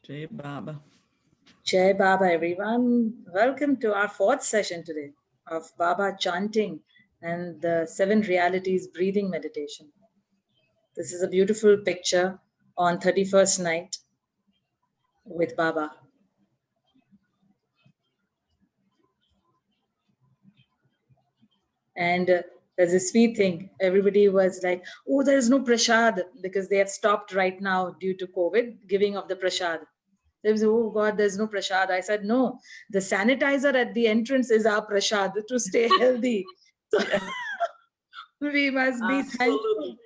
Jai Baba. Jai Baba, everyone. Welcome to our fourth session today of Baba chanting and the 7 Realities breathing meditation. This is a beautiful picture on 31st night with Baba. And there's a sweet thing. Everybody was like, oh, there is no prasad because they have stopped right now due to COVID, giving of the prasad. They was, oh God, there's no prasad. I said, no, the sanitizer at the entrance is our prasad to stay healthy. So we must be thankful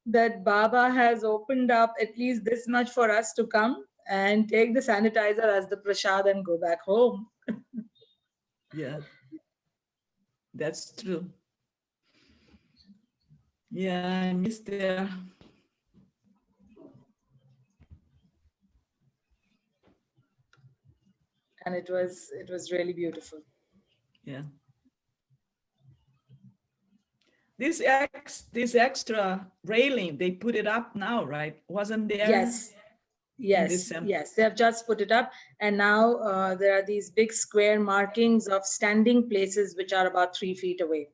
that Baba has opened up at least this much for us to come and take the sanitizer as the prasad and go back home. Yeah, that's true. Yeah, I missed there. And it was really beautiful. Yeah. This extra railing, they put it up now, right? Wasn't there? Yes. Yes, they have just put it up, and now there are these big square markings of standing places which are about 3 feet away.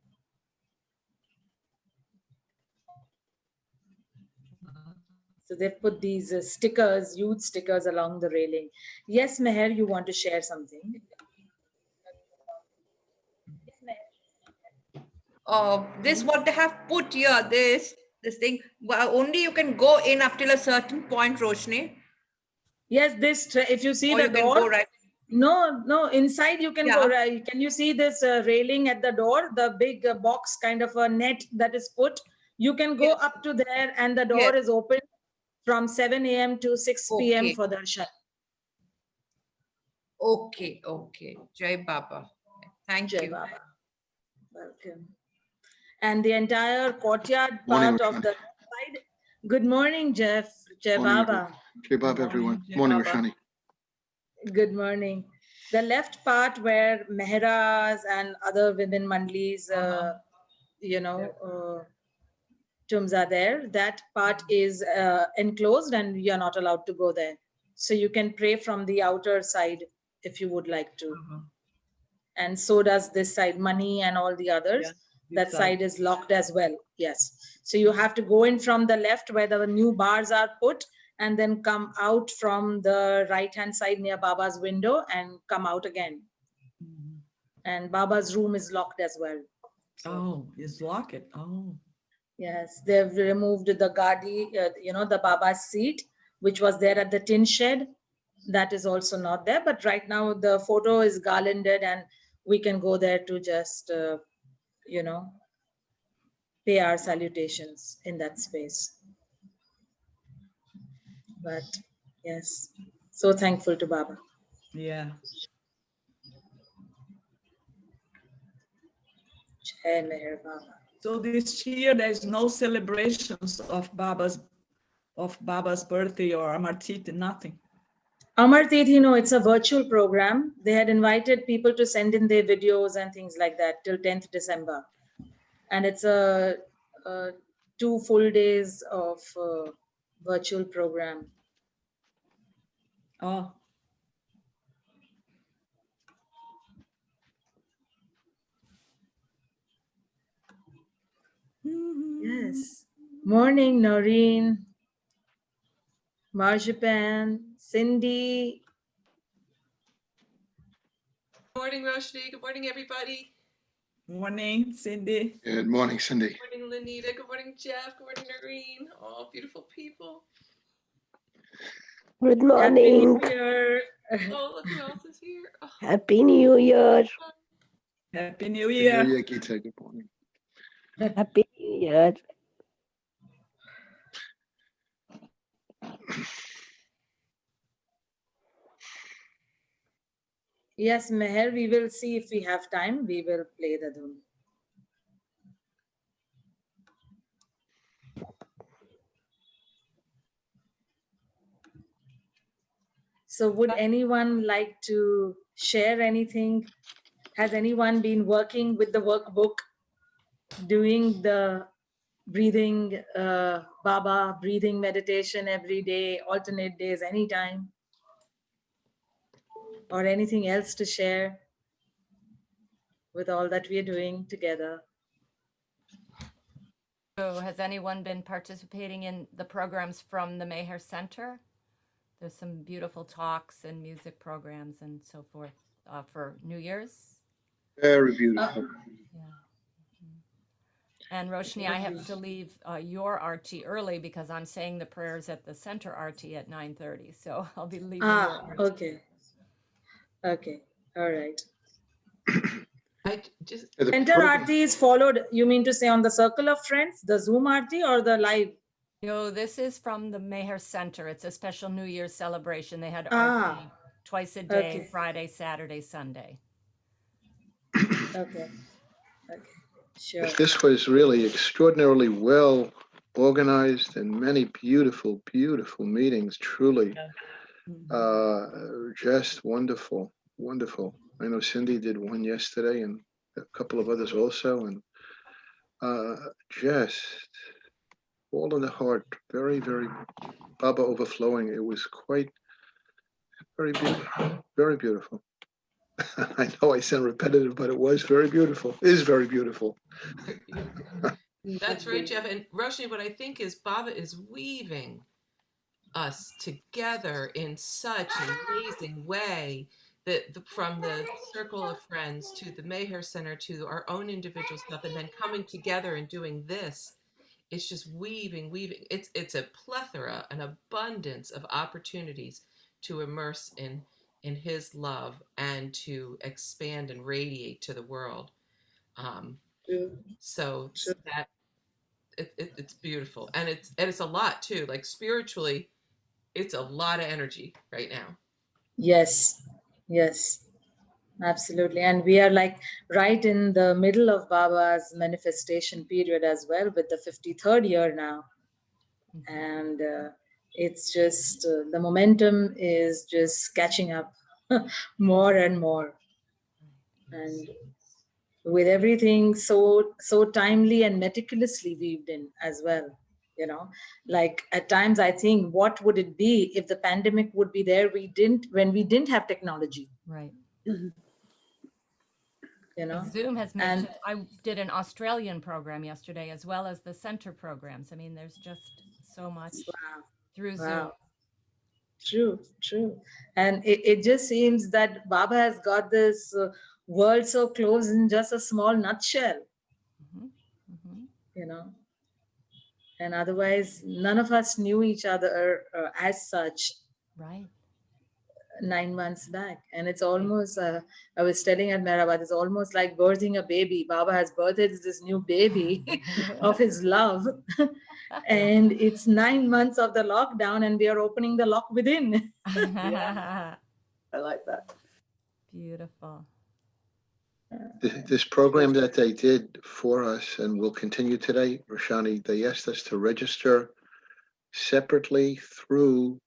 So they've put these stickers, youth stickers along the railing. Yes, Meher, you want to share something? This what they have put here, this thing. Well, only you can go in up till a certain point, Roshni. Yes, this, if you see or the you door. can go right. No, inside you can go Yeah. right. Can you see this railing at the door, the big box kind of a net that is put? You can go Yes. up to there and the door Yes. is open from 7 a.m. to 6 p.m. Okay. for darshan. Okay. Jai Baba. Thank Jai you. Baba. Welcome. And the entire courtyard Morning, part of the side. Good morning, Jeff. Jai Morning, Baba. Jai Baba, everyone. Jai Morning, Baba. Roshani. Good morning. The left part where Meheras and other women mandlis, tombs are there, that part is enclosed and you're not allowed to go there. So you can pray from the outer side if you would like to. And so does this side, money and all the others. Yeah, that side is locked as well. Yes. So you have to go in from the left where the new bars are put and then come out from the right-hand side near Baba's window and come out again. And Baba's room is locked as well. Oh, it's locked. Oh. Yes, they've removed the Gadi, the Baba's seat, which was there at the tin shed. That is also not there. But right now the photo is garlanded and we can go there to just, pay our salutations in that space. But yes, so thankful to Baba. Yeah. Jai Meher Baba. So this year there's no celebrations of Baba's birthday or Amartit, nothing. Amartit, it's a virtual program. They had invited people to send in their videos and things like that till 10th December. And it's a 2 full days of virtual program. Oh. Yes. Morning, Noreen, Marjapan, Cindy. Morning, Roshni. Good morning, everybody. Morning, Cindy. Good morning, Cindy. Good morning, Lanita. Good morning, Jeff. Good morning, Noreen. All beautiful people. Good morning. Happy New Year. Oh, look who else is here. Oh, Happy New Year. Happy New Year. New Year, Gita. Good morning. Happy New Year. Yes, Meher, we will see if we have time. We will play the dhun. So would anyone like to share anything? Has anyone been working with the workbook, doing the breathing, Baba breathing meditation every day, alternate days, anytime? or anything else to share with all that we are doing together? So has anyone been participating in the programs from the Meher Center? There's some beautiful talks and music programs and so forth for New Year's. Very beautiful. Yeah. And Roshni, I have to leave your RT early because I'm saying the prayers at the center RT at 9:30. So I'll be leaving your RT. Okay. Okay. All right. I just The Center program- RT is followed, you mean to say on the Circle of Friends, the Zoom RT or the live? No, this is from the Meher Center. It's a special New Year's celebration. They had RT Ah, twice a day, okay. Friday, Saturday, Sunday. Okay. Okay. Sure. This was really extraordinarily well organized and many beautiful, beautiful meetings, truly. Just wonderful, wonderful. I know Cindy did one yesterday and a couple of others also, and just all in the heart, very, very Baba overflowing. It was quite very beautiful, very beautiful. I know I sound repetitive, but it was very beautiful. It is very beautiful. That's right, Jeff. And Roshni, what I think is Baba is weaving us together in such an amazing way that from the circle of friends to the Meher Center to our own individual stuff, and then coming together and doing this, it's just weaving. It's a plethora, an abundance of opportunities to immerse in his love and to expand and radiate to the world. So that it's beautiful, and it's a lot too. Like spiritually, it's a lot of energy right now. Yes. Yes. Absolutely. And we are like right in the middle of Baba's manifestation period as well, with the 53rd year now. And it's just the momentum is just catching up more and more. And with everything so timely and meticulously weaved in as well. You know, like at times I think, what would it be if the pandemic would be there? When we didn't have technology. Right. You know, Zoom has made, and I did an Australian program yesterday as well as the center programs. I mean, there's just so much through Zoom. True. And it just seems that Baba has got this world so close in just a small nutshell. You know, and otherwise none of us knew each other as such. Right. 9 months back, and it's almost I was telling at Mehrabad, it's almost like birthing a baby. Baba has birthed this new baby of his love. And it's 9 months of the lockdown and we are opening the lock within. Yeah, I like that. Beautiful. This program that they did for us and will continue today, Roshani, they asked us to register separately through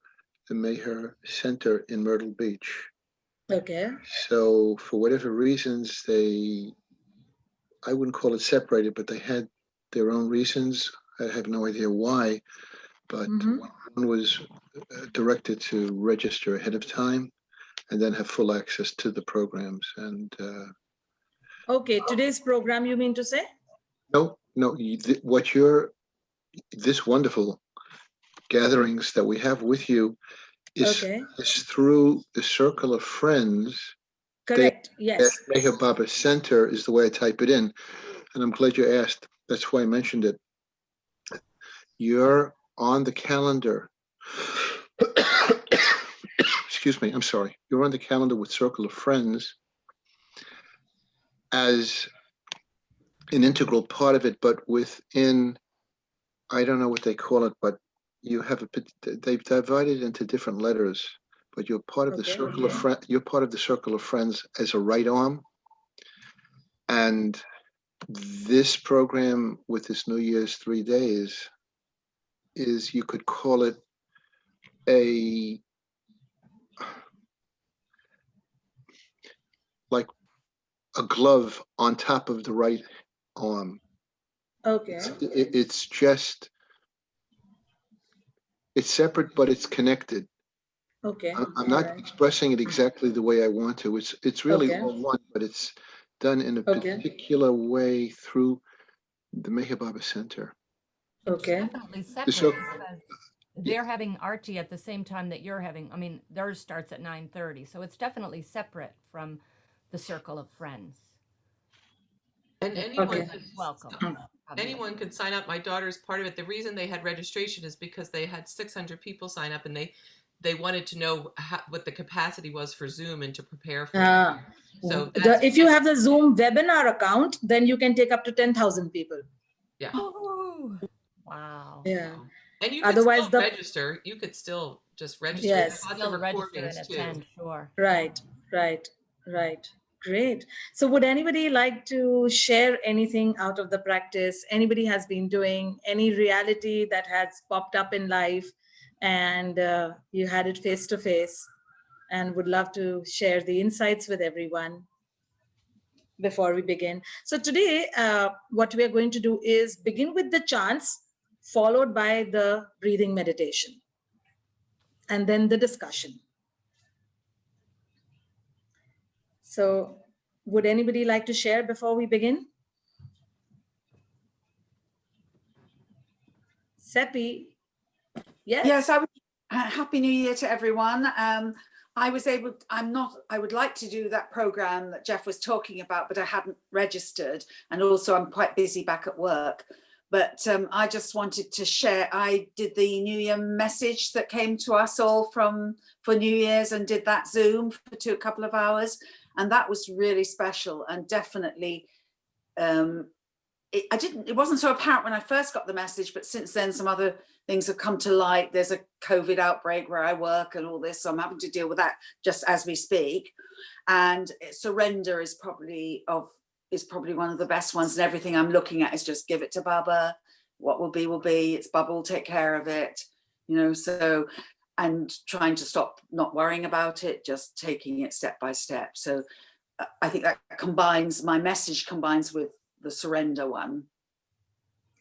the Meher Center in Myrtle Beach. Okay. So for whatever reasons, I wouldn't call it separated, but they had their own reasons. I have no idea why, but one was directed to register ahead of time and then have full access to the programs. And okay, today's program, you mean to say? no, this wonderful gatherings that we have with you is through the circle of friends. Correct. Yes. Meher Baba Center is the way I type it in. And I'm glad you asked. That's why I mentioned it. You're on the calendar. Excuse me, I'm sorry. You're on the calendar with Circle of Friends as an integral part of it, but within, I don't know what they call it, but you have they've divided into different letters, but you're part of the circle of friends. You're part of the Circle of Friends as a right arm. And this program with this New Year's 3 days is, you could call it like a glove on top of the right arm. Okay. It's separate, but it's connected. Okay. I'm not All right. expressing it exactly the way I want to. It's really Okay. all one, but it's done in a Okay. particular way through the Meher Baba Center. Okay. Definitely So, separate because they're having arti at the same time that you're having. I mean, theirs starts at 9:30, so it's definitely separate from the circle of friends. And Okay. Welcome. anyone could sign up. My daughter's part of it. The reason they had registration is because they had 600 people sign up, and they wanted to know what the capacity was for Zoom and to prepare for it. So if you have the Zoom webinar account, then you can take up to 10,000 people. Yeah. Oh, wow. Yeah. And you Otherwise, could still register. You could still just register. Yes. There's lots Still of register and recordings too. attend, sure. Right. Right. Right. Great. So would anybody like to share anything out of the practice? Anybody has been doing any reality that has popped up in life and you had it face to face and would love to share the insights with everyone before we begin? So today, what we are going to do is begin with the chants, followed by the breathing meditation, and then the discussion. So would anybody like to share before we begin? Seppi? Yes. Yes, Happy New Year to everyone. I would like to do that program that Jeff was talking about, but I hadn't registered. And also I'm quite busy back at work. But I just wanted to share, I did the New Year message that came to us all for New Year's and did that Zoom for a couple of hours. And that was really special and definitely, it wasn't so apparent when I first got the message, but since then some other things have come to light. There's a COVID outbreak where I work and all this, so I'm having to deal with that just as we speak. And surrender is probably one of the best ones, and everything I'm looking at is just give it to Baba. What will be, it's Baba will take care of it, so, and trying to stop not worrying about it, just taking it step by step. So I think that my message combines with the surrender one.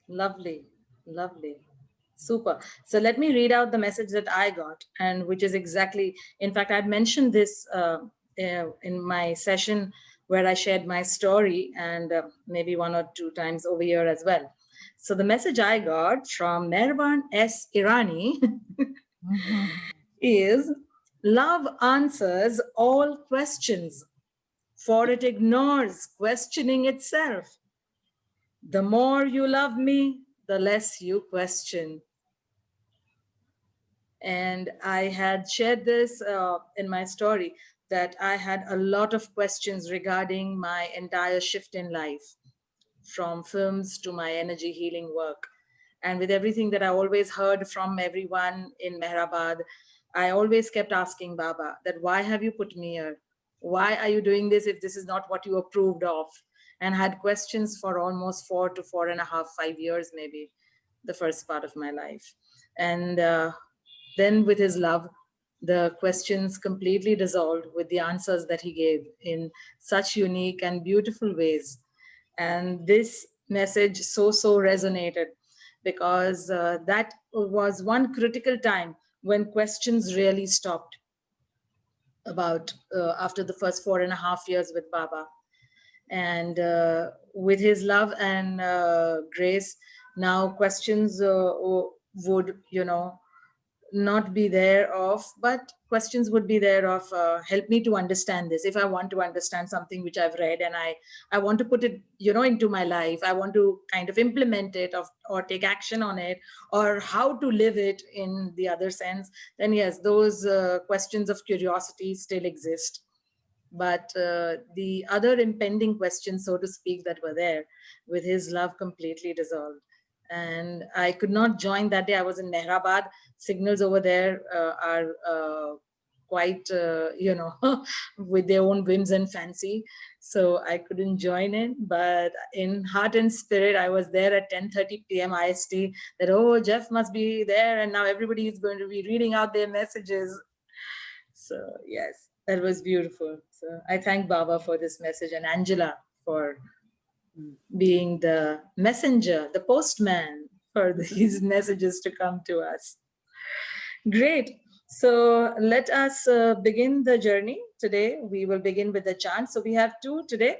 Lovely, lovely. Super. So let me read out the message that I got, and which is exactly, in fact, I'd mentioned this in my session where I shared my story, and maybe 1 or 2 times over here as well. So the message I got from Mervan S. Irani is, love answers all questions, for it ignores questioning itself. The more you love me, the less you question. And I had shared this in my story, that I had a lot of questions regarding my entire shift in life, from films to my energy healing work. And with everything that I always heard from everyone in Mehrabad, I always kept asking Baba that, why have you put me here? Why are you doing this if this is not what you approved of? And had questions for almost 4 to 4.5, 5 years, maybe the first part of my life. And then with his love, the questions completely dissolved with the answers that he gave in such unique and beautiful ways. And this message so resonated, because that was one critical time when questions really stopped about after the first 4.5 years with Baba. And with his love and grace, now questions would, not be there of, but questions would be there of, help me to understand this. If I want to understand something which I've read and I want to put it, into my life, I want to kind of implement it or take action on it, or how to live it in the other sense, then yes, those questions of curiosity still exist. But the other impending questions, so to speak, that were there, with his love, completely dissolved. And I could not join that day. I was in Mehrabad. Signals over there are quite, with their own whims and fancy. So I couldn't join in. But in heart and spirit, I was there at 10:30 p.m. IST. That, oh, Jeff must be there. And now everybody is going to be reading out their messages. So yes, that was beautiful. So I thank Baba for this message, and Angela for being the messenger, the postman for these messages to come to us. Great. So let us begin the journey today. We will begin with the chant. So we have two today.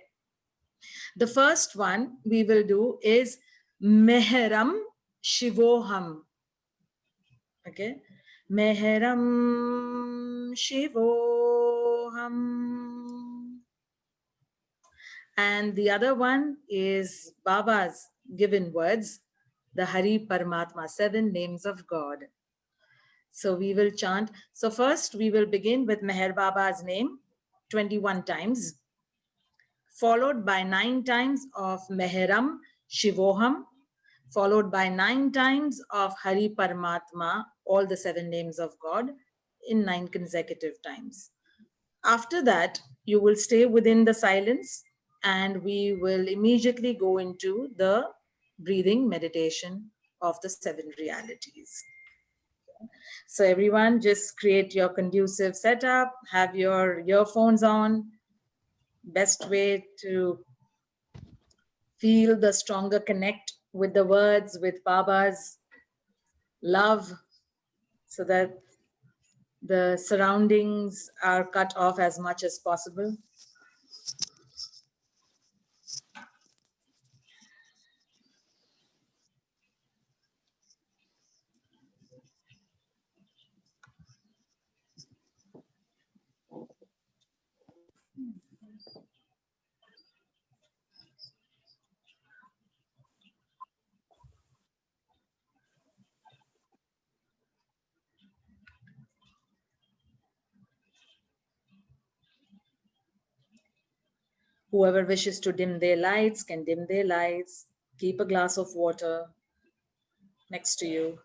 The first one we will do is Meheram Shivoham. Okay. Meheram Shivoham. And the other one is Baba's given words, the Hari Paramatma, 7 names of God. So we will chant. So first we will begin with Meher Baba's name 21 times, followed by 9 times of Meheram Shivoham, followed by 9 times of Hari Paramatma, all the 7 names of God, in 9 consecutive times. After that, you will stay within the silence and we will immediately go into the breathing meditation of the 7 realities. So everyone, just create your conducive setup, have your earphones on. Best way to feel the stronger connect with the words, with Baba's love, so that the surroundings are cut off as much as possible. Whoever wishes to dim their lights can dim their lights. Keep a glass of water next to you.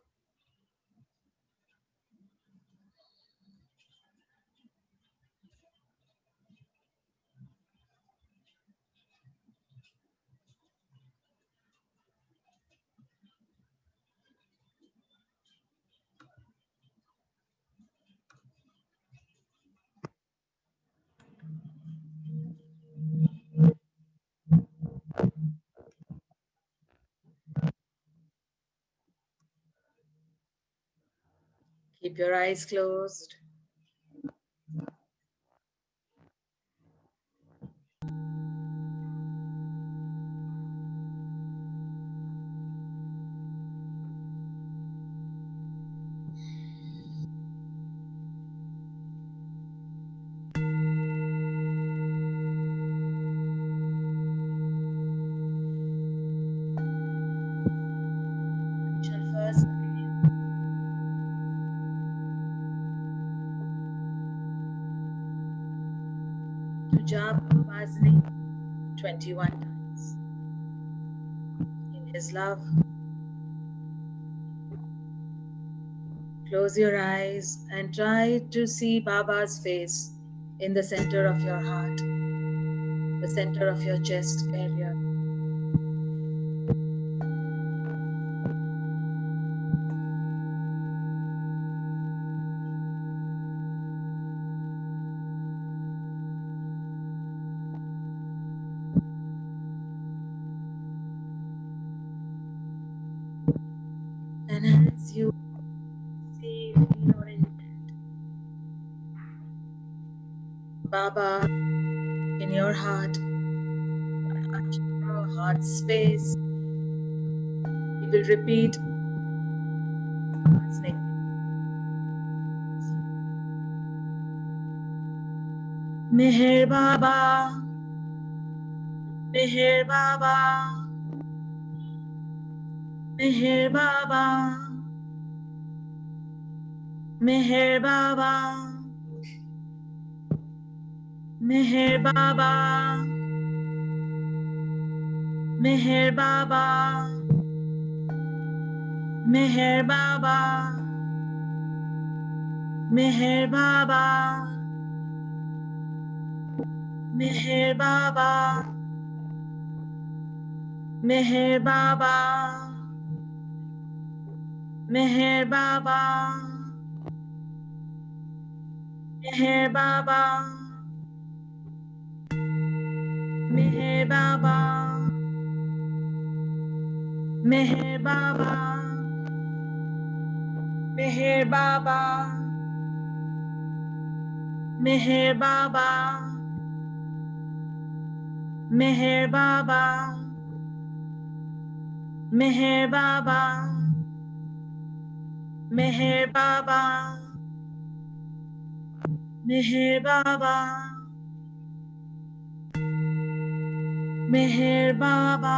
Keep your eyes closed. We shall first begin to jap Baba's name 21 times in his love. Close your eyes and try to see Baba's face in the center of your heart, the center of your chest area. And as you see, feel or intend Baba in your heart, your heart space, you will repeat Baba's name. Meher Baba, Meher Baba, Meher Baba, Meher Baba, Meher Baba, Meher Baba, Meher Baba, Meher Baba, Meher Baba, Meher Baba, Meher Baba, Meher Baba, Meher Baba, Meher Baba, Meher Baba, Meher Baba, Meher Baba, Meher Baba, Meher Baba, Meher Baba, Meher Baba.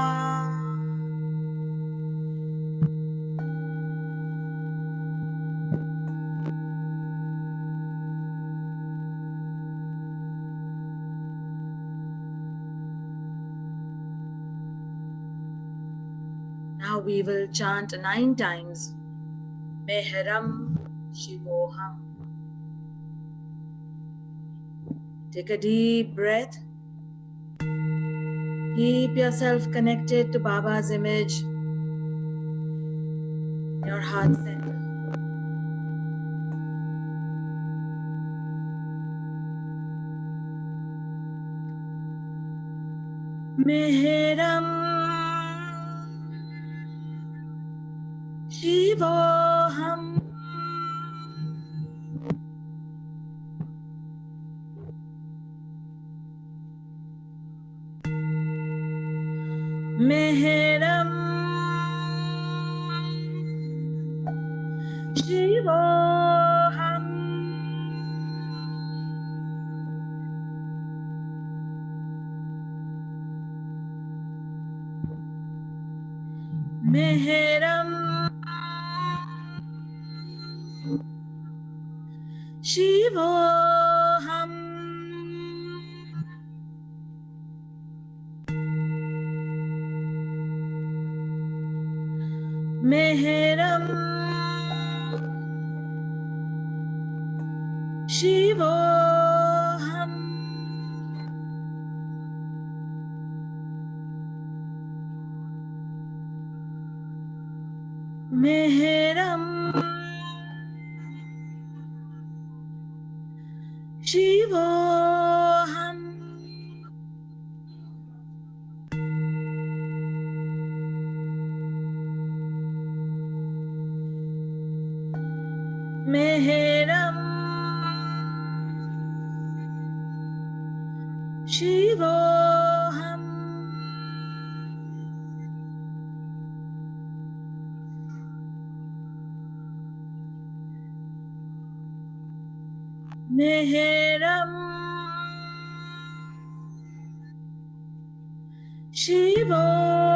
Now we will chant 9 times. Meharam Shivoham. Take a deep breath. Keep yourself connected to Baba's image, your heart center. Meharam Shivoham. Meharam Shivoham. Meharam Shivoham. Meharam Shivoham. Meharam Shivoham. Meharam Shivoham. Meharam Shivoham.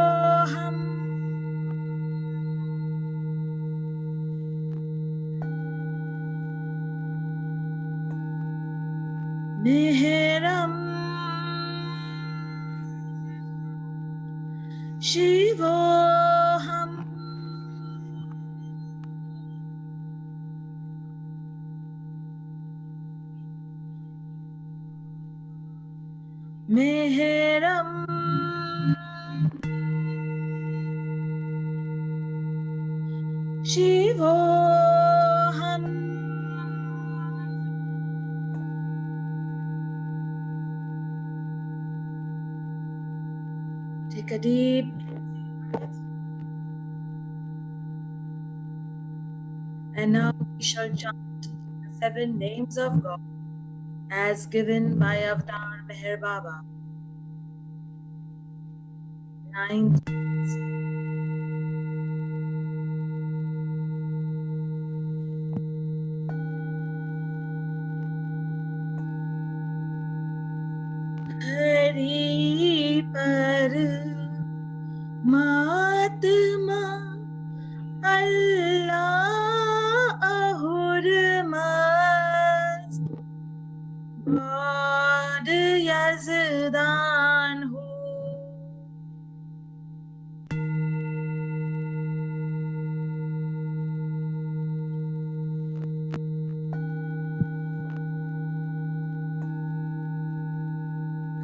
Meharam Shivoham. Meharam Shivoham. Take a deep breath. And now we shall chant the 7 names of God as given by Avatar Meher Baba. 9 times. Hari Paramatma Allah Ahurmast God Yazdan Hu.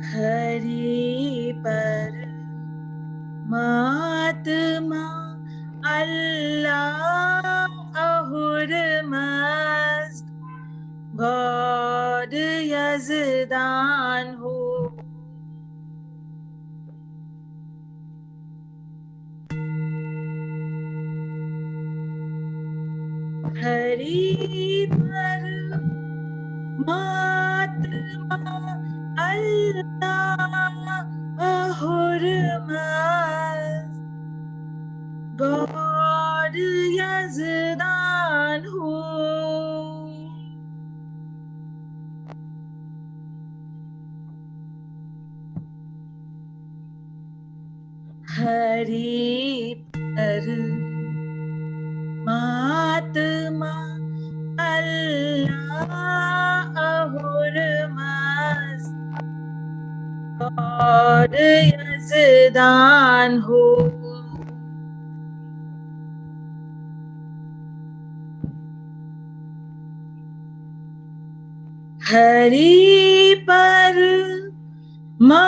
Hari Paramatma Allah Ahurmast God Yazdan Hu. Hari Paramatma God Yazdan Hu. Hari Paramatma Allah Ahurmas. God Yazdan Hu. Hari Paramatma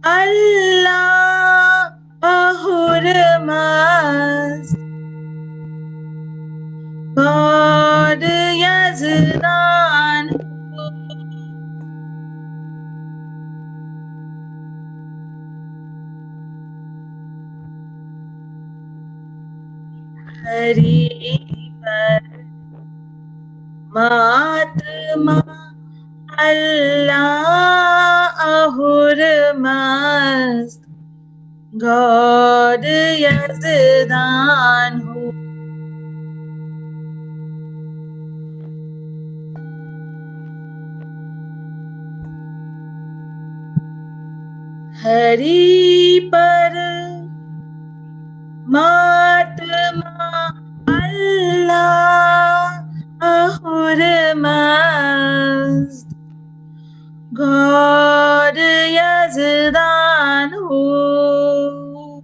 Allah Ahurmas. God Yazdan Hu. Hari Paramatma Allah Ahurmas. God Yazdan Hu. Hari Paramatma Allah Ahurmas. God Yazdan Hu.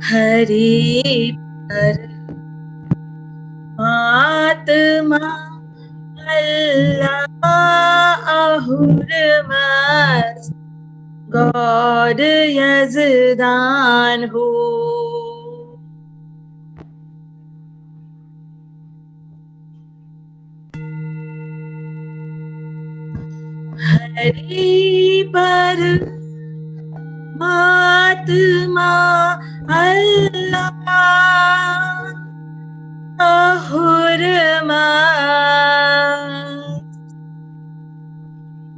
Hari Paramatma Allah Ahurmas. God Yazdan Hu. Hari Paramatma Allah Ahurmas.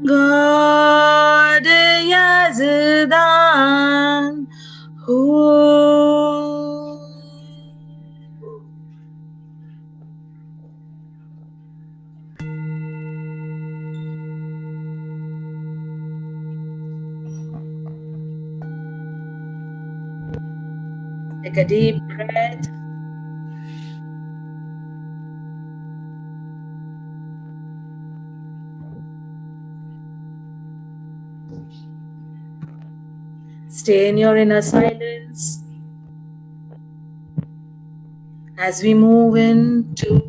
God Yazdan Hu. Take a deep breath. Stay in your inner silence as we move into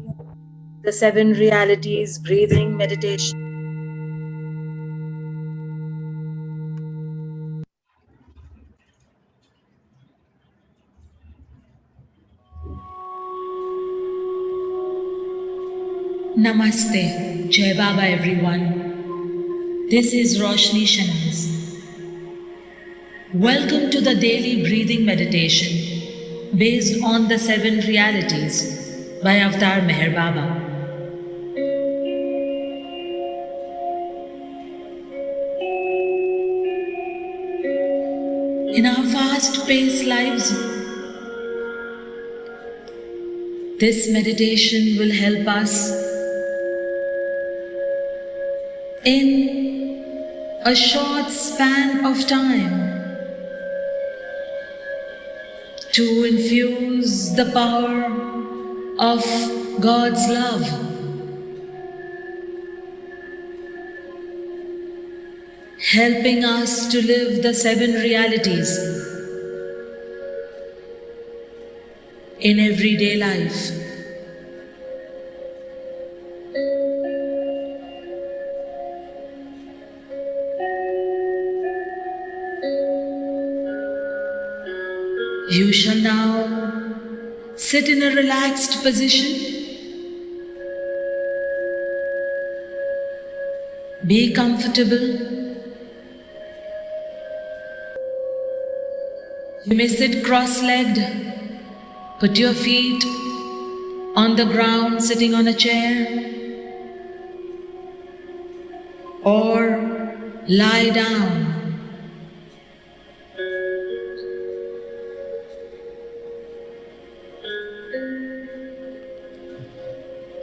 the 7 realities breathing meditation. Namaste, Jai Baba everyone. This is Roshni Shanaz. Welcome to the daily breathing meditation based on the 7 realities by Avatar Meher Baba. In our fast-paced lives, this meditation will help us in a short span of time to infuse the power of God's love, helping us to live the 7 realities in everyday life. You shall now sit in a relaxed position. Be comfortable. You may sit cross-legged, put your feet on the ground sitting on a chair, or lie down.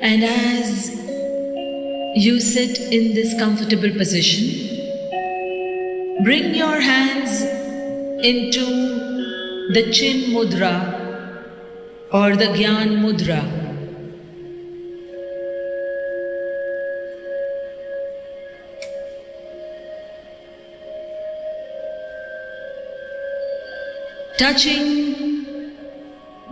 And as you sit in this comfortable position, bring your hands into the Chin Mudra or the Gyan Mudra. Touching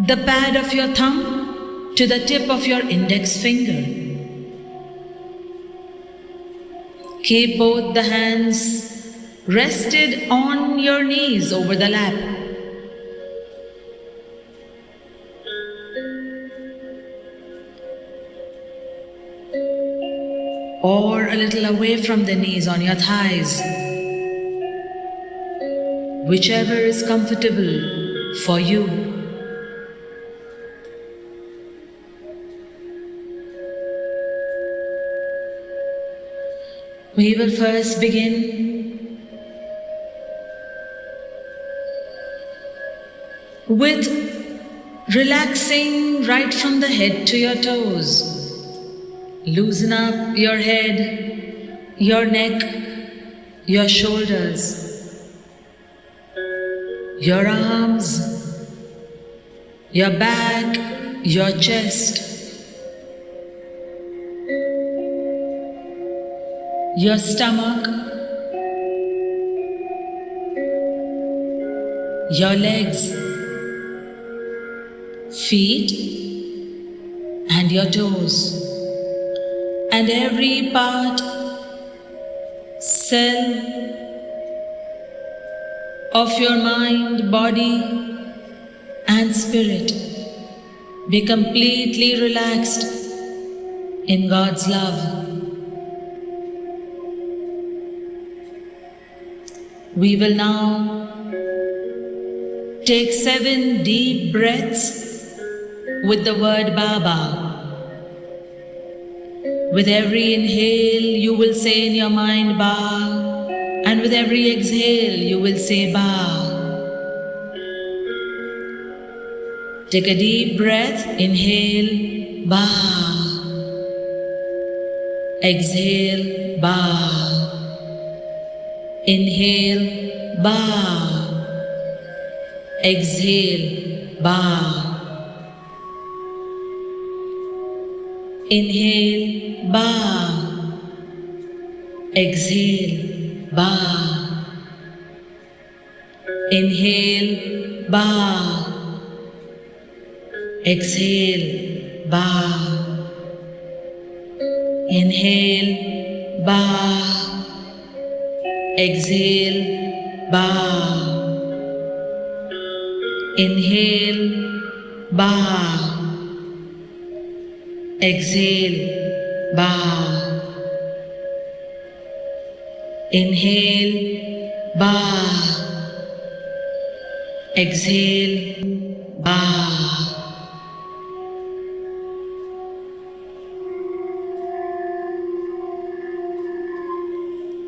the pad of your thumb to the tip of your index finger. Keep both the hands rested on your knees over the lap. Or a little away from the knees on your thighs. Whichever is comfortable for you. We will first begin with relaxing right from the head to your toes. Loosen up your head, your neck, your shoulders, your arms, your back, your chest, your stomach, your legs, feet, and your toes, and every part, cell of your mind, body, and spirit. Be completely relaxed in God's love. We will now take 7 deep breaths with the word Baba. With every inhale, you will say in your mind Ba, and with every exhale, you will say Ba. Take a deep breath, inhale Ba, exhale Ba. Inhale, Ba. Exhale, Ba. Inhale, Ba. Exhale, Ba. Inhale, Ba. Exhale, Ba. Inhale, Ba. Exhale, Ba. Inhale, Ba. Exhale, Ba. Inhale, Ba. Exhale, Ba.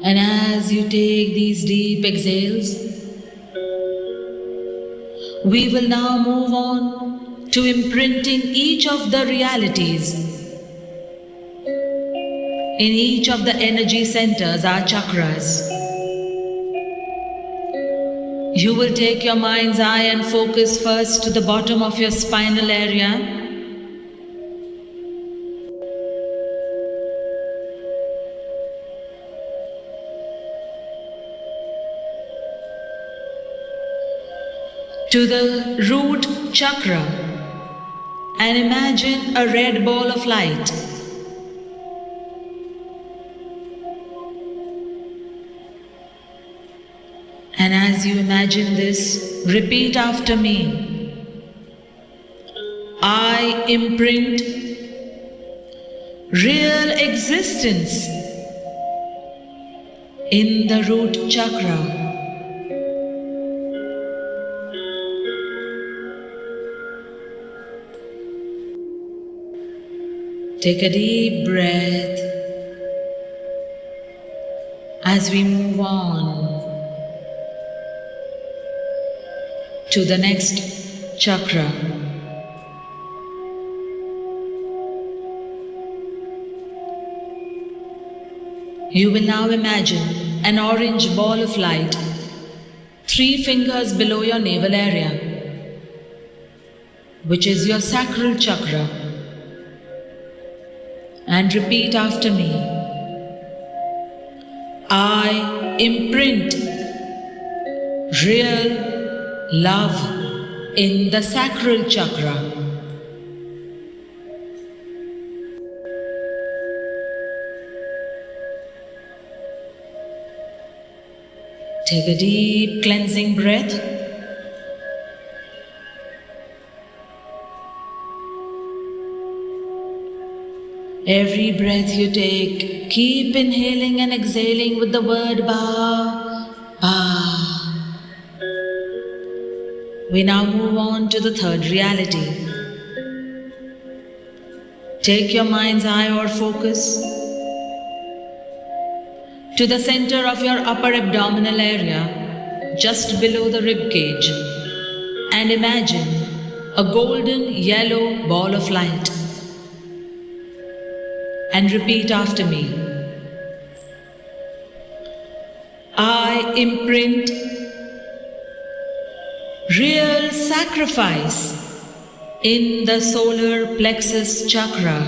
And as you take these deep exhales, we will now move on to imprinting each of the realities in each of the energy centers, our chakras. You will take your mind's eye and focus first to the bottom of your spinal area. To the root chakra, and imagine a red ball of light. And as you imagine this, repeat after me. I imprint real existence in the root chakra. Take a deep breath as we move on to the next chakra. You will now imagine an orange ball of light 3 fingers below your navel area, which is your sacral chakra, and repeat after me. I imprint real love in the sacral chakra. Take a deep cleansing breath. Every breath you take, keep inhaling and exhaling with the word Ba, Ba. We now move on to the third reality. Take your mind's eye or focus to the center of your upper abdominal area, just below the rib cage, and imagine a golden yellow ball of light. And repeat after me. I imprint real sacrifice in the solar plexus chakra.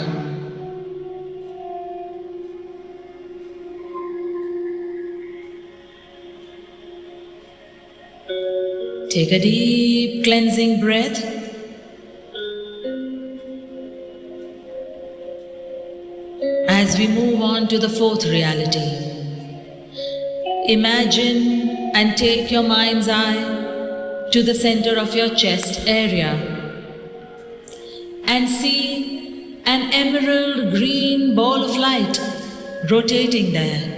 Take a deep cleansing breath. As we move on to the fourth reality, imagine and take your mind's eye to the center of your chest area and see an emerald green ball of light rotating there.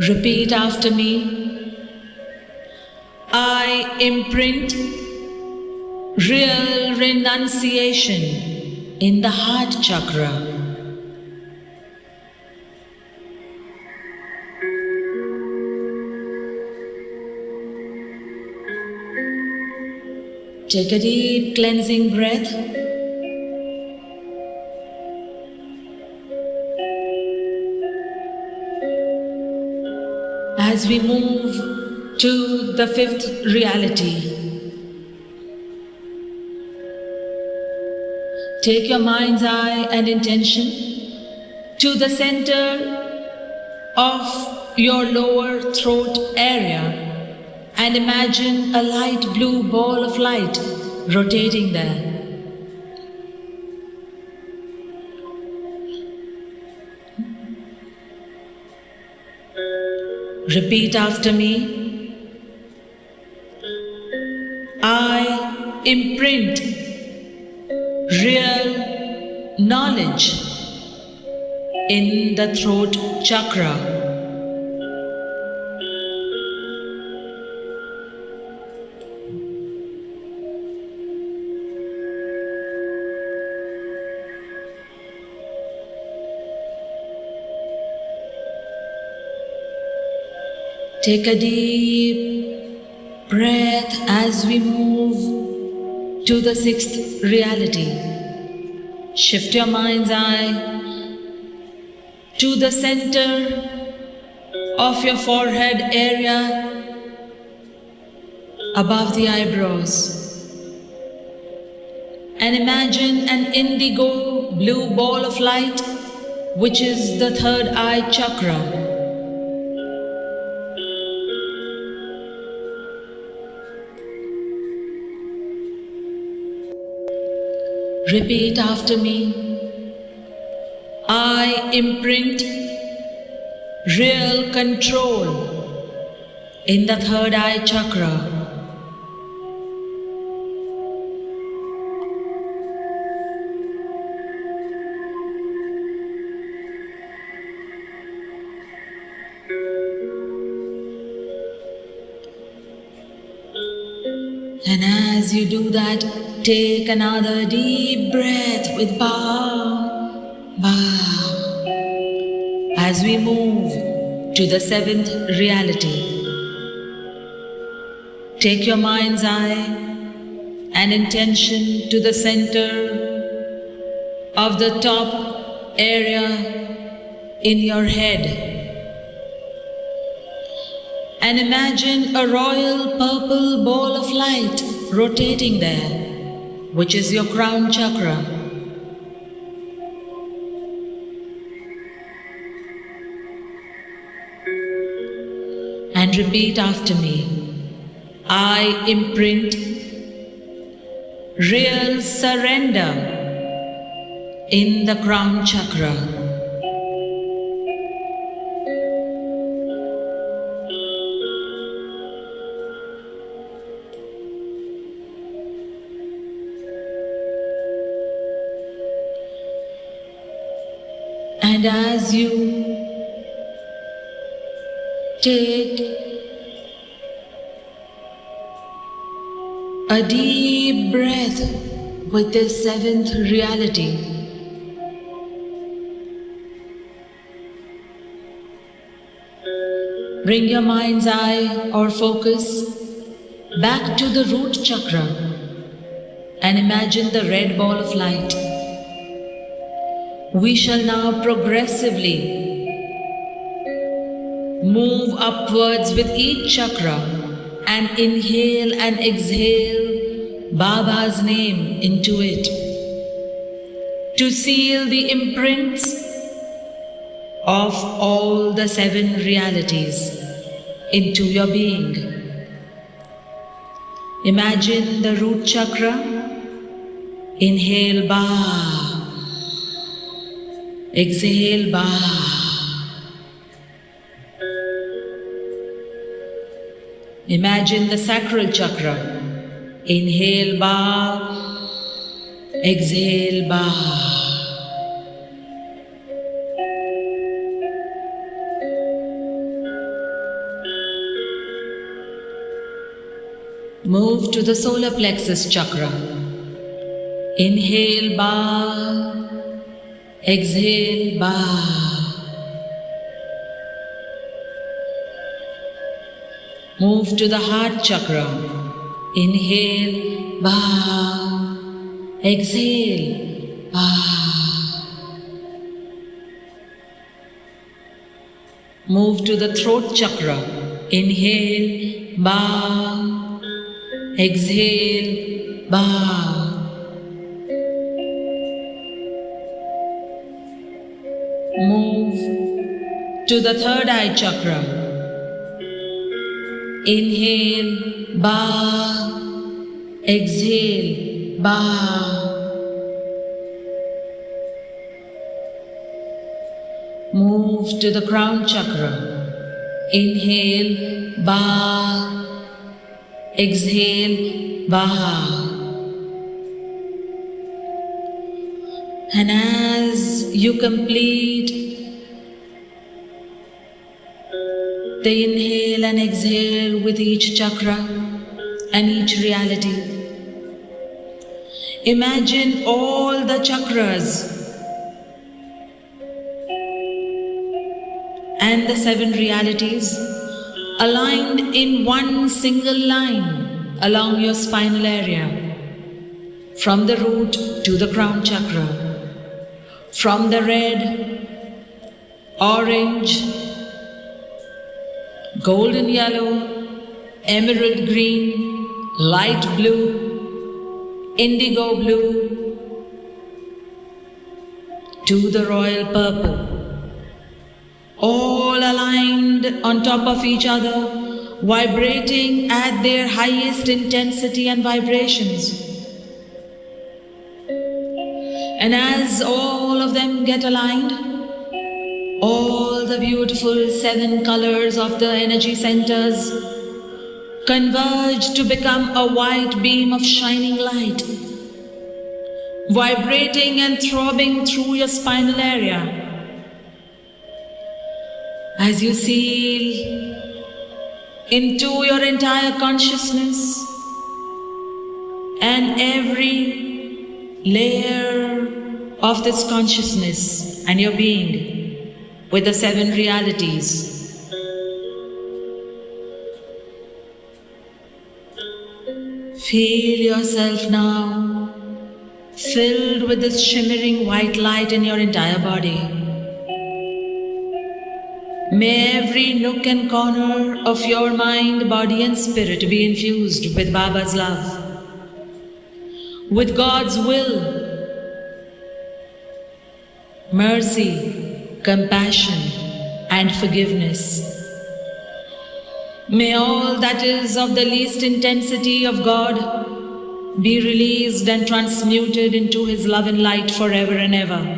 Repeat after me. I imprint real renunciation in the heart chakra. Take a deep cleansing breath. As we move to the fifth reality, take your mind's eye and intention to the center of your lower throat area and imagine a light blue ball of light rotating there. Repeat after me. I imprint real knowledge in the throat chakra. Take a deep breath as we move to the sixth reality. Shift your mind's eye to the center of your forehead area above the eyebrows and imagine an indigo blue ball of light, which is the third eye chakra. Repeat after me. I imprint real control in the third eye chakra. And as you do that, take another deep breath with Ba, Ba, as we move to the seventh reality. Take your mind's eye and intention to the center of the top area in your head. And imagine a royal purple ball of light rotating there, which is your crown chakra. And repeat after me. I imprint real surrender in the crown chakra. And as you take a deep breath with this seventh reality, bring your mind's eye or focus back to the root chakra and imagine the red ball of light. We shall now progressively move upwards with each chakra and inhale and exhale Baba's name into it to seal the imprints of all the 7 realities into your being. Imagine the root chakra. Inhale Ba. Exhale Ba. Imagine the sacral chakra. Inhale Ba. Exhale Ba. Move to the solar plexus chakra. Inhale Ba. Exhale Ba. Move to the heart chakra. Inhale Ba. Exhale Ba. Move to the throat chakra. Inhale Ba. Exhale Ba. Move to the third eye chakra. Inhale Ba. Exhale Ba. Move to the crown chakra. Inhale Ba. Exhale Ba. And as you complete the inhale and exhale with each chakra and each reality, imagine all the chakras and the 7 realities aligned in one single line along your spinal area, from the root to the crown chakra, from the red, orange, golden yellow, emerald green, light blue, indigo blue, to the royal purple, all aligned on top of each other, vibrating at their highest intensity and vibrations. And as all of them get aligned, all the beautiful 7 colors of the energy centers converge to become a white beam of shining light, vibrating and throbbing through your spinal area. As you seal into your entire consciousness and every layer of this consciousness and your being with the 7 realities. Feel yourself now filled with this shimmering white light in your entire body. May every nook and corner of your mind, body and spirit be infused with Baba's love, with God's will, mercy, compassion and forgiveness. May all that is of the least intensity of God be released and transmuted into His love and light forever and ever.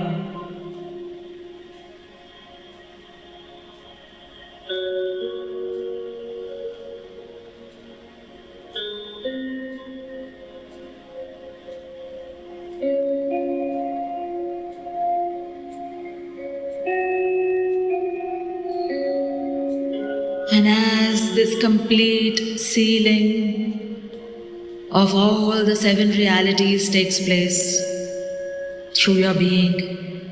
And as this complete sealing of all the 7 realities takes place through your being,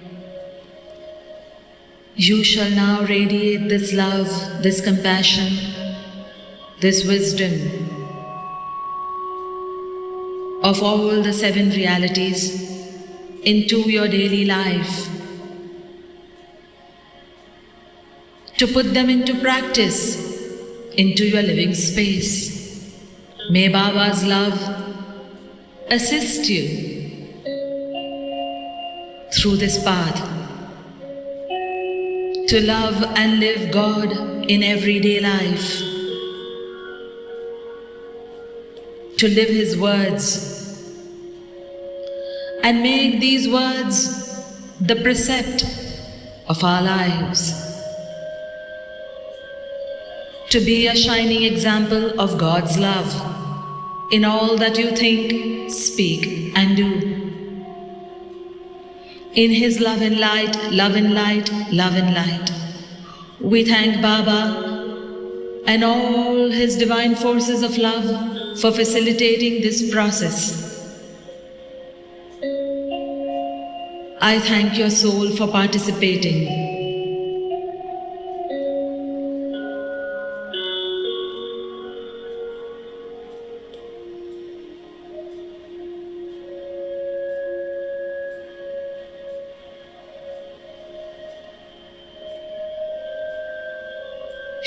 you shall now radiate this love, this compassion, this wisdom of all the 7 realities into your daily life, to put them into practice, into your living space. May Baba's love assist you through this path to love and live God in everyday life, to live His words and make these words the precept of our lives, to be a shining example of God's love in all that you think, speak and do. In His love and light, love and light, love and light, we thank Baba and all His divine forces of love for facilitating this process. I thank your soul for participating.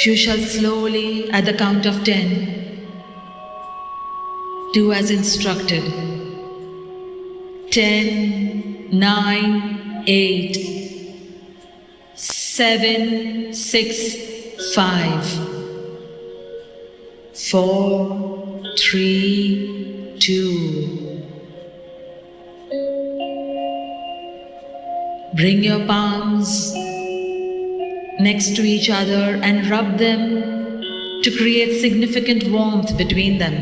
You shall slowly, at the count of 10, do as instructed. 10, 9, 8, 7, 6, 5, 4, 3, 2. Bring your palms next to each other and rub them to create significant warmth between them.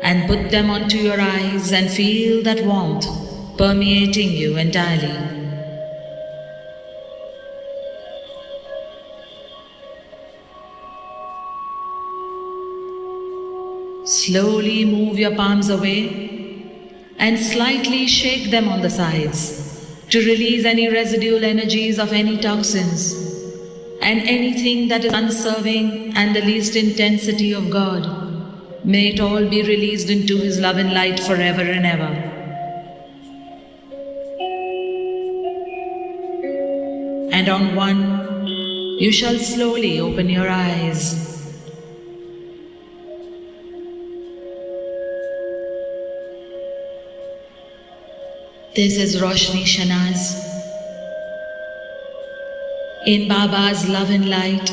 And put them onto your eyes and feel that warmth permeating you entirely. Slowly move your palms away and slightly shake them on the sides to release any residual energies of any toxins and anything that is unserving and the least intensity of God. May it all be released into His love and light forever and ever. And on 1, you shall slowly open your eyes. This is Roshni Shanaz in Baba's love and light.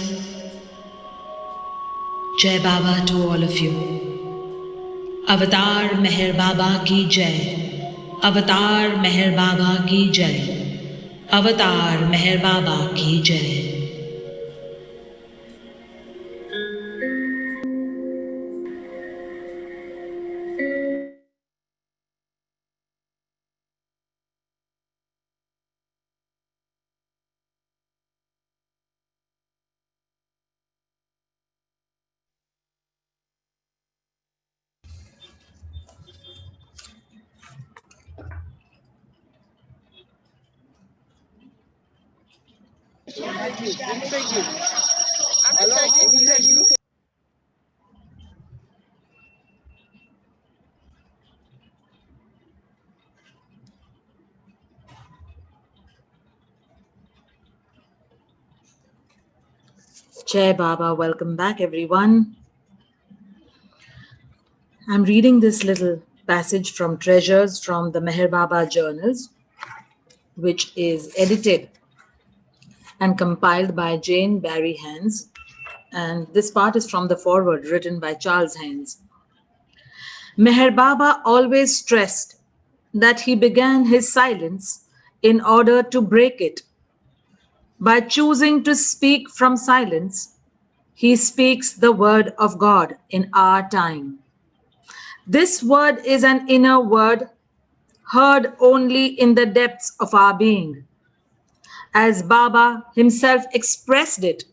Jai Baba to all of you. Avatar Meher Baba ki Jai. Avatar Meher Baba ki Jai. Avatar Meher Baba ki Jai. Jai Baba, welcome back everyone. I'm reading this little passage from Treasures from the Meher Baba Journals, which is edited and compiled by Jane Barry Hans. And this part is from the foreword written by Charles Hans. Meher Baba always stressed that he began his silence in order to break it. By choosing to speak from silence, he speaks the word of God in our time. This word is an inner word heard only in the depths of our being. As Baba himself expressed it,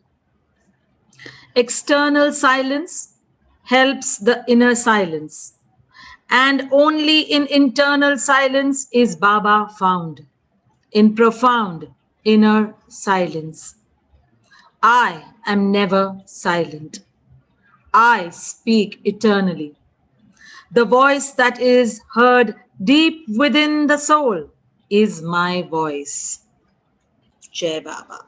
external silence helps the inner silence, and only in internal silence is Baba found, in profound inner silence. I am never silent. I speak eternally. The voice that is heard deep within the soul is my voice. Jai Baba.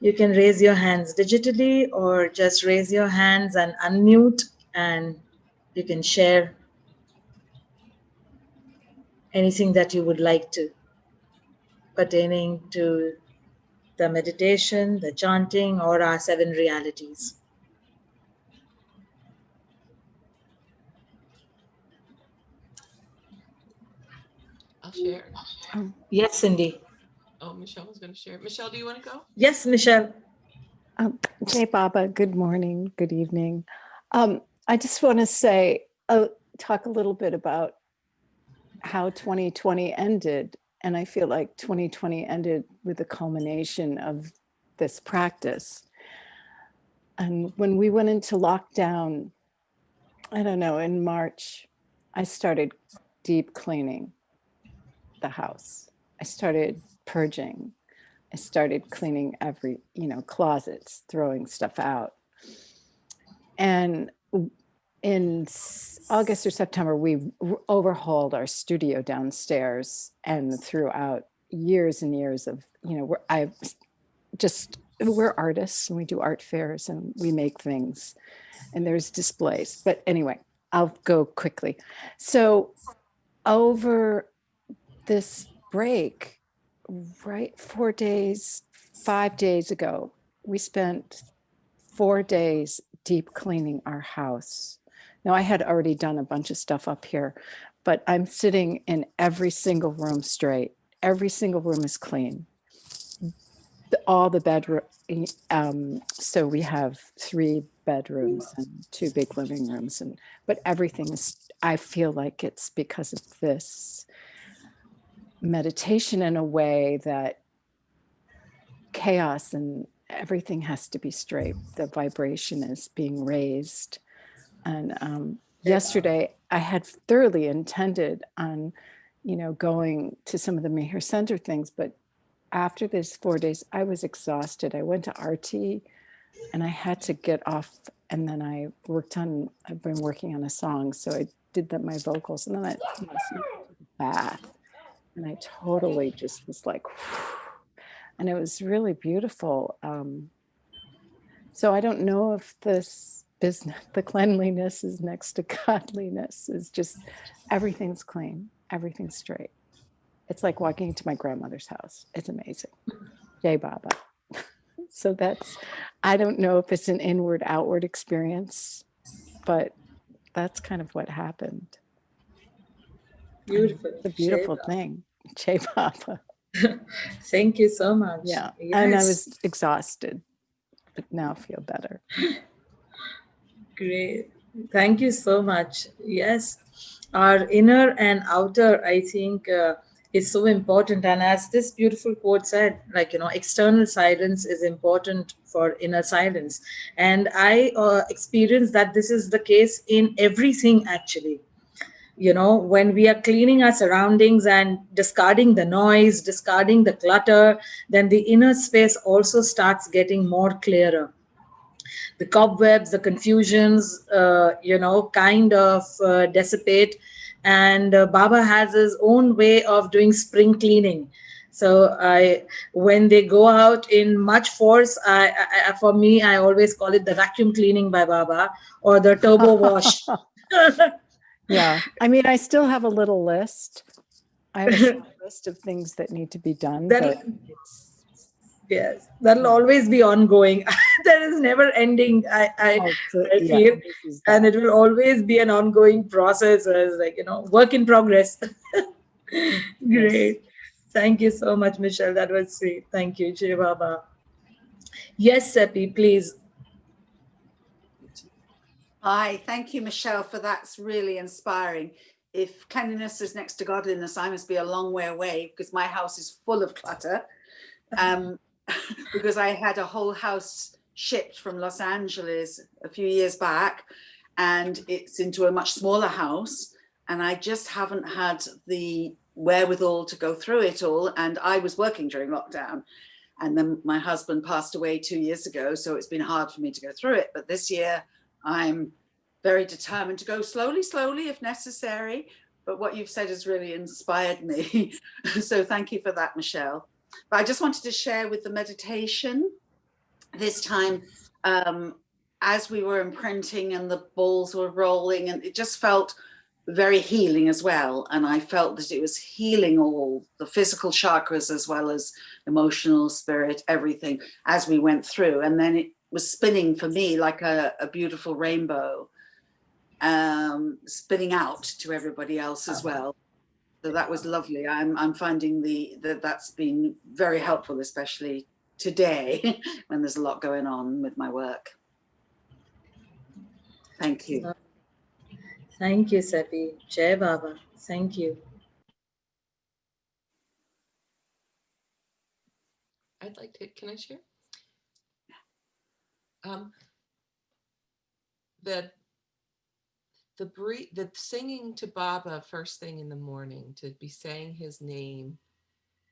You can raise your hands digitally or just raise your hands and unmute, and you can share anything that you would like to pertaining to the meditation, the chanting, or our 7 realities. I'll share. Yes, Cindy. Oh, Michelle was going to share. Michelle, do you want to go? Yes, Michelle. Jai Baba, good morning, good evening. I just want to say, talk a little bit about how 2020 ended. And I feel like 2020 ended with the culmination of this practice. And when we went into lockdown, I don't know, in March, I started deep cleaning the house. I started purging. I started cleaning every, closets, throwing stuff out. And in August or September, we overhauled our studio downstairs, and throughout years and years of, we're artists and we do art fairs and we make things and there's displays. But anyway, I'll go quickly. So over this break, right, 5 days ago, we spent 4 days deep cleaning our house. Now, I had already done a bunch of stuff up here, but I'm sitting in every single room straight. Every single room is clean. All the bedroom. So we have 3 bedrooms and 2 big living rooms, but everything is. I feel like it's because of this meditation in a way that chaos and everything has to be straight. The vibration is being raised. And yesterday I had thoroughly intended on, going to some of the Meher Center things, but after this 4 days, I was exhausted. I went to RT and I had to get off, and then I've been working on a song. So I did my vocals, and then I took a bath, and I totally just was like, whew, and it was really beautiful. So I don't know if this business, the cleanliness is next to godliness, is just everything's clean, everything's straight. It's like walking into my grandmother's house. It's amazing. Jai Baba. So I don't know if it's an inward, outward experience, but that's kind of what happened. Beautiful. It's a beautiful thing. Jai Baba. Thank you so much. Yeah. Yes. And I was exhausted, but now I feel better. Great. Thank you so much. Yes. Our inner and outer, I think, is so important. And as this beautiful quote said, like, external silence is important for inner silence. And I experience that this is the case in everything, actually. When we are cleaning our surroundings and discarding the noise, discarding the clutter, then the inner space also starts getting more clearer. The cobwebs, the confusions, kind of dissipate. And Baba has his own way of doing spring cleaning. So when they go out in much force, for me, I always call it the vacuum cleaning by Baba, or the turbo wash. Yeah. I mean, I still have a little list. I have a small list of things that need to be done. Yes, that'll always be ongoing. There is never ending, I feel. And it will always be an ongoing process, as work in progress. Great. Yes. Thank you so much, Michelle. That was sweet. Thank you, Jai Baba. Yes, Seppi, please. Hi, thank you, Michelle, for that's really inspiring. If cleanliness is next to godliness, I must be a long way away, because my house is full of clutter. Because I had a whole house shipped from Los Angeles a few years back, and it's into a much smaller house, and I just haven't had the wherewithal to go through it all. And I was working during lockdown, and then my husband passed away 2 years ago, so it's been hard for me to go through it. But this year I'm very determined to go slowly if necessary. But what you've said has really inspired me. So thank you for that, Michelle. But I just wanted to share with the meditation this time, as we were imprinting and the balls were rolling, and it just felt very healing as well. And I felt that it was healing all the physical chakras as well as emotional, spirit, everything as we went through. And then it was spinning for me like a beautiful rainbow, spinning out to everybody else as well. So that was lovely. I'm finding that's been very helpful, especially today when there's a lot going on with my work. Thank you. Thank you, Seppi. Jai Baba. Thank you. I'd like to, can I share? The singing to Baba first thing in the morning, to be saying his name,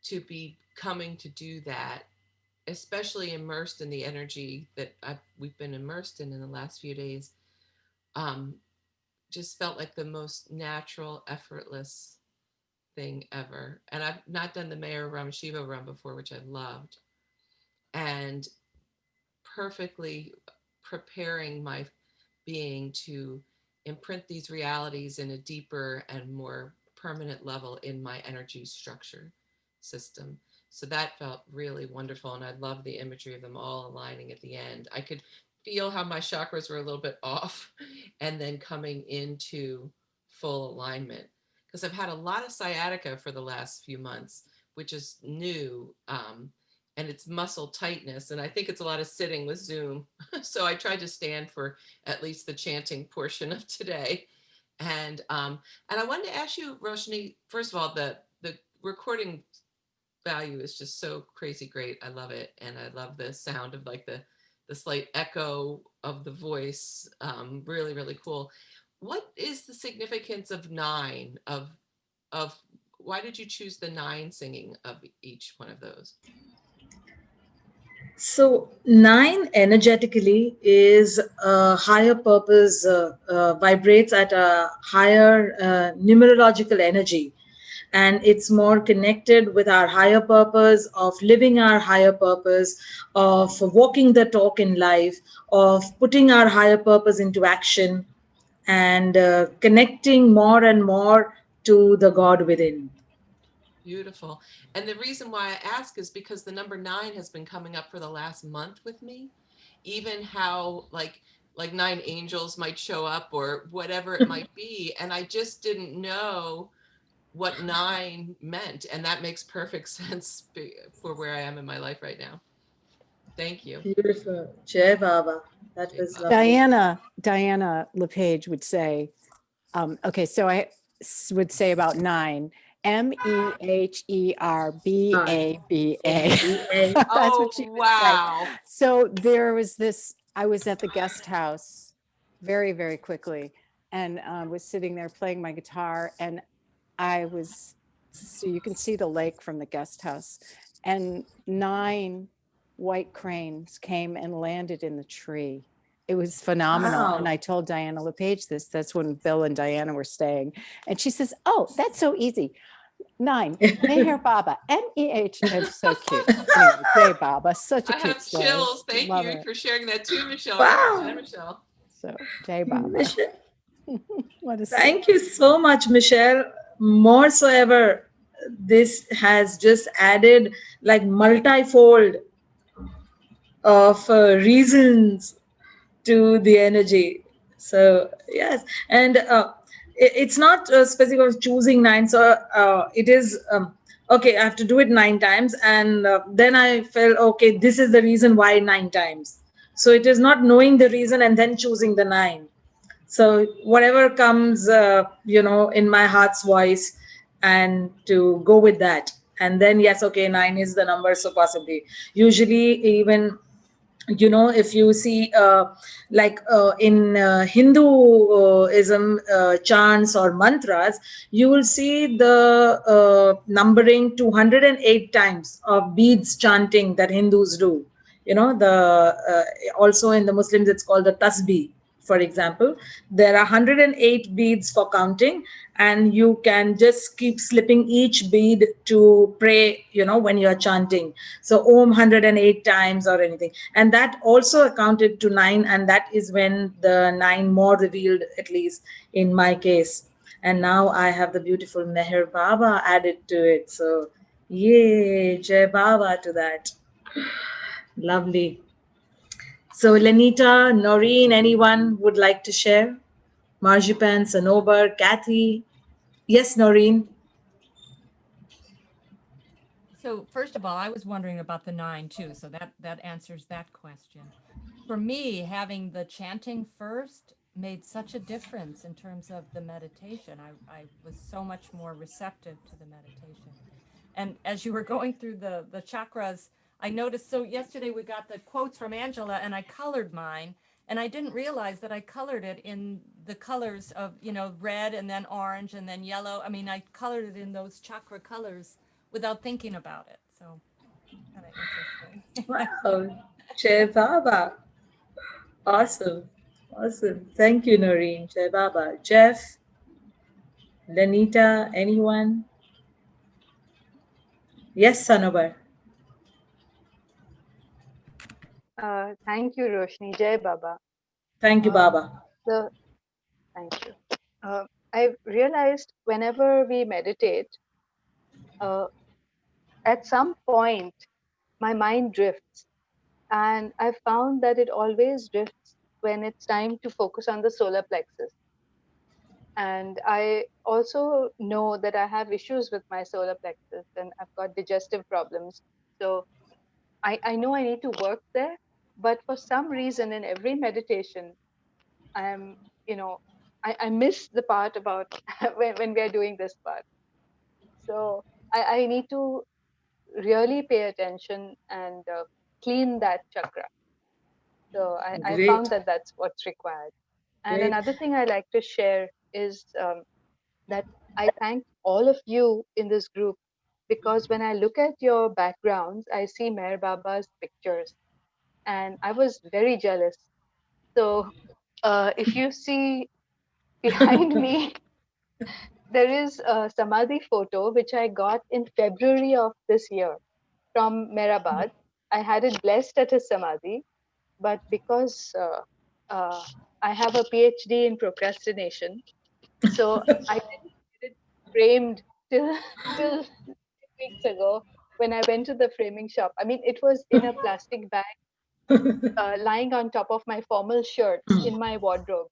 to be coming to do that, especially immersed in the energy that we've been immersed in the last few days, just felt like the most natural, effortless thing ever. And I've not done the Mayor Ramashiva run before, which I loved, and perfectly preparing my being to imprint these realities in a deeper and more permanent level in my energy structure system. So that felt really wonderful. And I love the imagery of them all aligning at the end. I could feel how my chakras were a little bit off and then coming into full alignment. Because I've had a lot of sciatica for the last few months, which is new. And it's muscle tightness. And I think it's a lot of sitting with Zoom. So I tried to stand for at least the chanting portion of today. And I wanted to ask you, Roshni, first of all, the recording value is just so crazy great. I love it. And I love the sound of like the slight echo of the voice. Really, really cool. What is the significance of 9, of why did you choose the 9 singing of each one of those? So 9 energetically is a higher purpose, vibrates at a higher numerological energy. And it's more connected with our higher purpose of living our higher purpose, of walking the talk in life, of putting our higher purpose into action, and connecting more and more to the God within. Beautiful. And the reason why I ask is because the number 9 has been coming up for the last month with me. Even how like 9 angels might show up or whatever it might be. And I just didn't know what 9 meant. And that makes perfect sense for where I am in my life right now. Thank you. Beautiful. Jai Baba. That was lovely. Diana LePage would say, okay, so I would say about 9, MEHERBABA. BA. That's Oh, what she would wow. say. So there was this, I was at the guest house very, very quickly and was sitting there playing my guitar. And I was, so you can see the lake from the guest house. And 9 white cranes came and landed in the tree. It was phenomenal. Wow. And I told Diana LePage this. That's when Bill and Diana were staying. And she says, oh, that's so easy. 9, Meher Baba, MEH. It's so cute. Anyway, Jay Baba, such a I cute have story. chills. Thank Love you it. for sharing that too, Michelle. Wow. Hi, Michelle. So, Jay Baba. Michelle, What a thank you so much, Michelle. More so ever, this has just added like multifold of reasons to the energy. So yes, and it's not specific of choosing 9. So it is okay. I have to do it 9 times, and then I felt okay. This is the reason why 9 times. So it is not knowing the reason and then choosing the 9. So whatever comes, in my heart's voice, and to go with that. And then yes, okay, 9 is the number. So possibly, usually even if you see in Hinduism chants or mantras, you will see the numbering 208 times of beads chanting that Hindus do. Also in the Muslims it's called the tasbih. For example, there are 108 beads for counting, and you can just keep slipping each bead to pray, when you're chanting. So Om 108 times or anything. And that also accounted to 9. And that is when the 9 more revealed, at least in my case. And now I have the beautiful Meher Baba added to it. So yay, Jai Baba to that. Lovely. So Lenita, Noreen, anyone would like to share? Marjipan, Sanobar, Kathy. Yes, Noreen. So first of all, I was wondering about the 9 too. So that answers that question. For me, having the chanting first made such a difference in terms of the meditation. I was so much more receptive to the meditation. And as you were going through the chakras, I noticed, so yesterday we got the quotes from Angela and I colored mine, and I didn't realize that I colored it in the colors of, red and then orange and then yellow. I mean, I colored it in those chakra colors without thinking about it. So kind of interesting. Wow. Jai Baba. Awesome. Awesome. Thank you, Noreen. Jai Baba. Jeff, Lenita, anyone? Yes, Sanobar. Thank you, Roshni. Jai Baba. Thank you, Baba. Thank you. I've realized whenever we meditate, at some point, my mind drifts. And I found that it always drifts when it's time to focus on the solar plexus. And I also know that I have issues with my solar plexus and I've got digestive problems. So I know I need to work there. But for some reason, in every meditation, I'm, I miss the part about when we are doing this part. So I need to really pay attention and clean that chakra. So I Great. found that that's what's required. And Great. another thing I like to share is that I thank all of you in this group, because when I look at your backgrounds, I see Meher Baba's pictures and I was very jealous. So if you see behind me, there is a Samadhi photo which I got in February of this year from Mehrabad. I had it blessed at his Samadhi, but because I have a PhD in procrastination, so I didn't get it framed till 2 weeks ago when I went to the framing shop. I mean, it was in a plastic bag lying on top of my formal shirts in my wardrobe.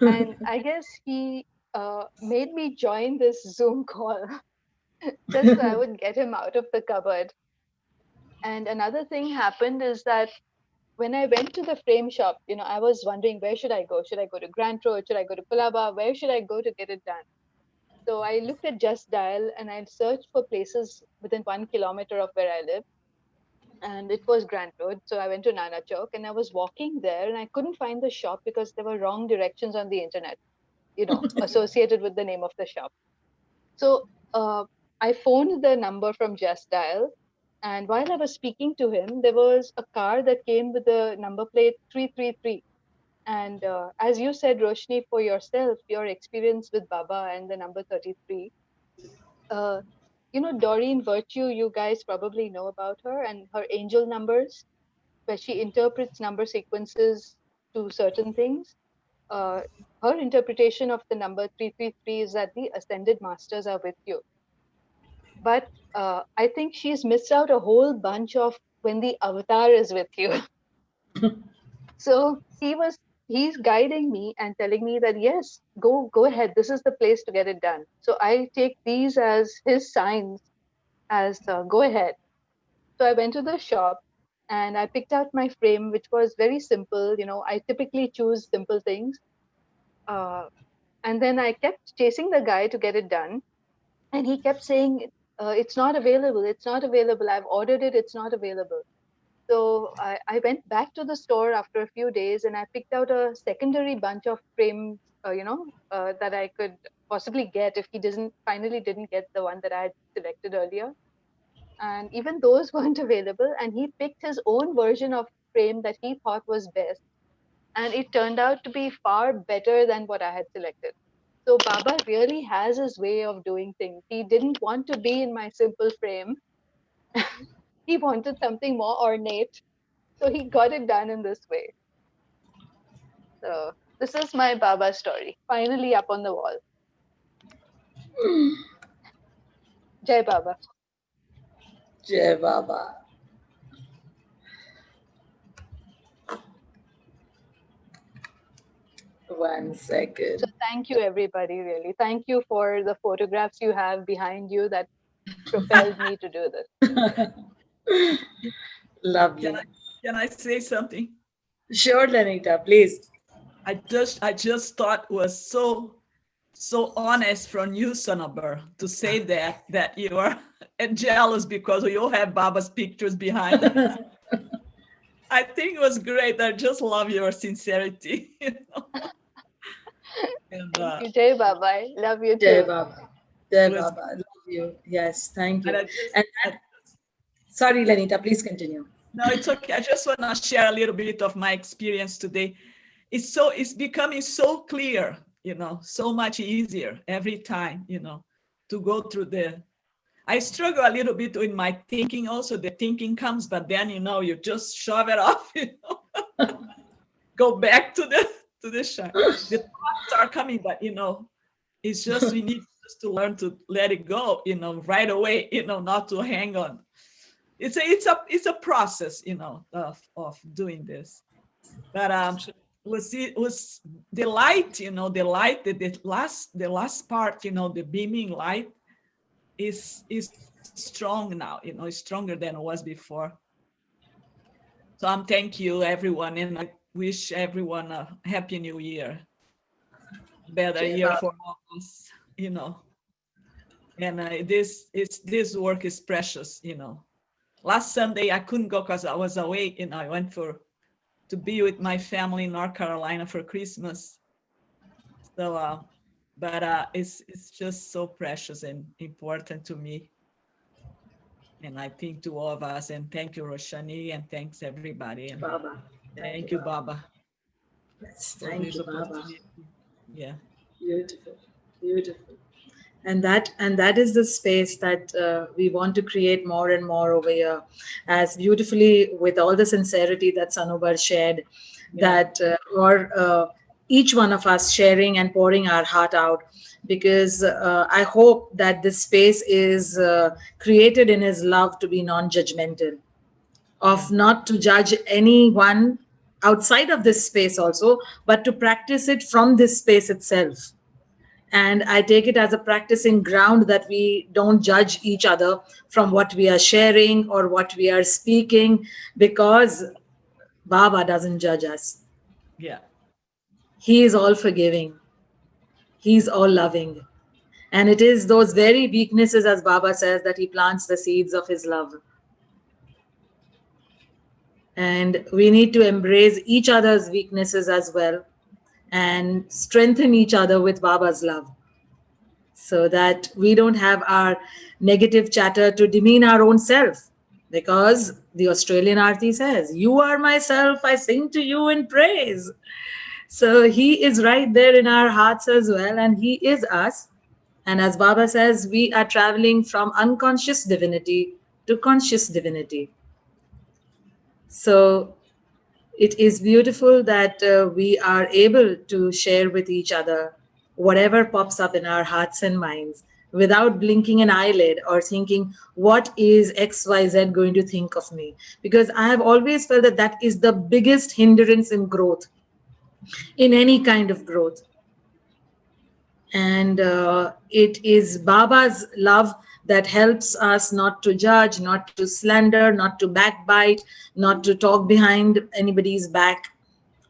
And I guess he made me join this Zoom call just so I would get him out of the cupboard. And another thing happened is that when I went to the frame shop, I was wondering, where should I go? Should I go to Grant Road? Should I go to Colaba? Where should I go to get it done? So I looked at Just Dial and I searched for places within 1 kilometer of where I live. And it was Grant Road. So I went to Nana Chowk and I was walking there and I couldn't find the shop because there were wrong directions on the internet, associated with the name of the shop. So I phoned the number from Just Dial. And while I was speaking to him, there was a car that came with the number plate 333. And as you said, Roshni, for yourself, your experience with Baba and the number 33, Doreen Virtue, you guys probably know about her and her angel numbers, where she interprets number sequences to certain things. Her interpretation of the number 333 is that the ascended masters are with you. But I think she's missed out a whole bunch of when the avatar is with you. So he's guiding me and telling me that, yes, go ahead. This is the place to get it done. So I take these as his signs as go ahead. So I went to the shop and I picked out my frame, which was very simple. I typically choose simple things. And then I kept chasing the guy to get it done. And he kept saying, it's not available. It's not available. I've ordered it. It's not available. So I went back to the store after a few days and I picked out a secondary bunch of frames, that I could possibly get if he finally didn't get the one that I had selected earlier. And even those weren't available. And he picked his own version of frame that he thought was best. And it turned out to be far better than what I had selected. So Baba really has his way of doing things. He didn't want to be in my simple frame. He wanted something more ornate. So he got it done in this way. So this is my Baba story, finally up on the wall. Jai Baba. Jai Baba. One second. So thank you, everybody, really. Thank you for the photographs you have behind you that propelled me to do this. Lovely. Can I say something? Sure, Lenita, please. I just thought was so honest from you, Sanabar, to say that you are jealous because you have Baba's pictures behind. I think it was great. I just love your sincerity. And, thank you, Jai Baba. I love you too. Jai Baba. Jai Baba. I love you. Yes, thank you. Sorry, Lenita, please continue. No, it's okay. I just want to share a little bit of my experience today. It's becoming so clear, so much easier every time, to go through I struggle a little bit with my thinking also. The thinking comes, but then, you just shove it off, go back to the shine. The thoughts are coming, but, it's just, we need just to learn to let it go, right away, not to hang on. It's a process, of doing this. But was the light, the light, the last part, the beaming light is strong now, it's stronger than it was before. So thank you, everyone, and I wish everyone a happy new year, better year for all of us, And this work is precious, Last Sunday I couldn't go because I was away, I went to be with my family in North Carolina for Christmas. So, but it's just so precious and important to me. And I think to all of us, and thank you, Roshani, and thanks everybody. And Baba. Thank you, Baba. Yes, thank you, Baba. Yeah. Beautiful, beautiful. And that is the space that we want to create more and more over here, as beautifully with all the sincerity that Sanobar shared, that each one of us sharing and pouring our heart out, because I hope that this space is created in his love to be non-judgmental, of not to judge anyone outside of this space also, but to practice it from this space itself. And I take it as a practicing ground that we don't judge each other from what we are sharing or what we are speaking, because Baba doesn't judge us. Yeah. He is all forgiving. He's all loving. And it is those very weaknesses, as Baba says, that he plants the seeds of his love. And we need to embrace each other's weaknesses as well and strengthen each other with Baba's love, so that we don't have our negative chatter to demean our own self. Because the Australian Aarti says, "You are myself, I sing to you in praise." So he is right there in our hearts as well, and he is us. And as Baba says, we are traveling from unconscious divinity to conscious divinity. So it is beautiful that we are able to share with each other whatever pops up in our hearts and minds without blinking an eyelid or thinking, what is XYZ going to think of me? Because I have always felt that that is the biggest hindrance in growth, in any kind of growth. And it is Baba's love that helps us not to judge, not to slander, not to backbite, not to talk behind anybody's back.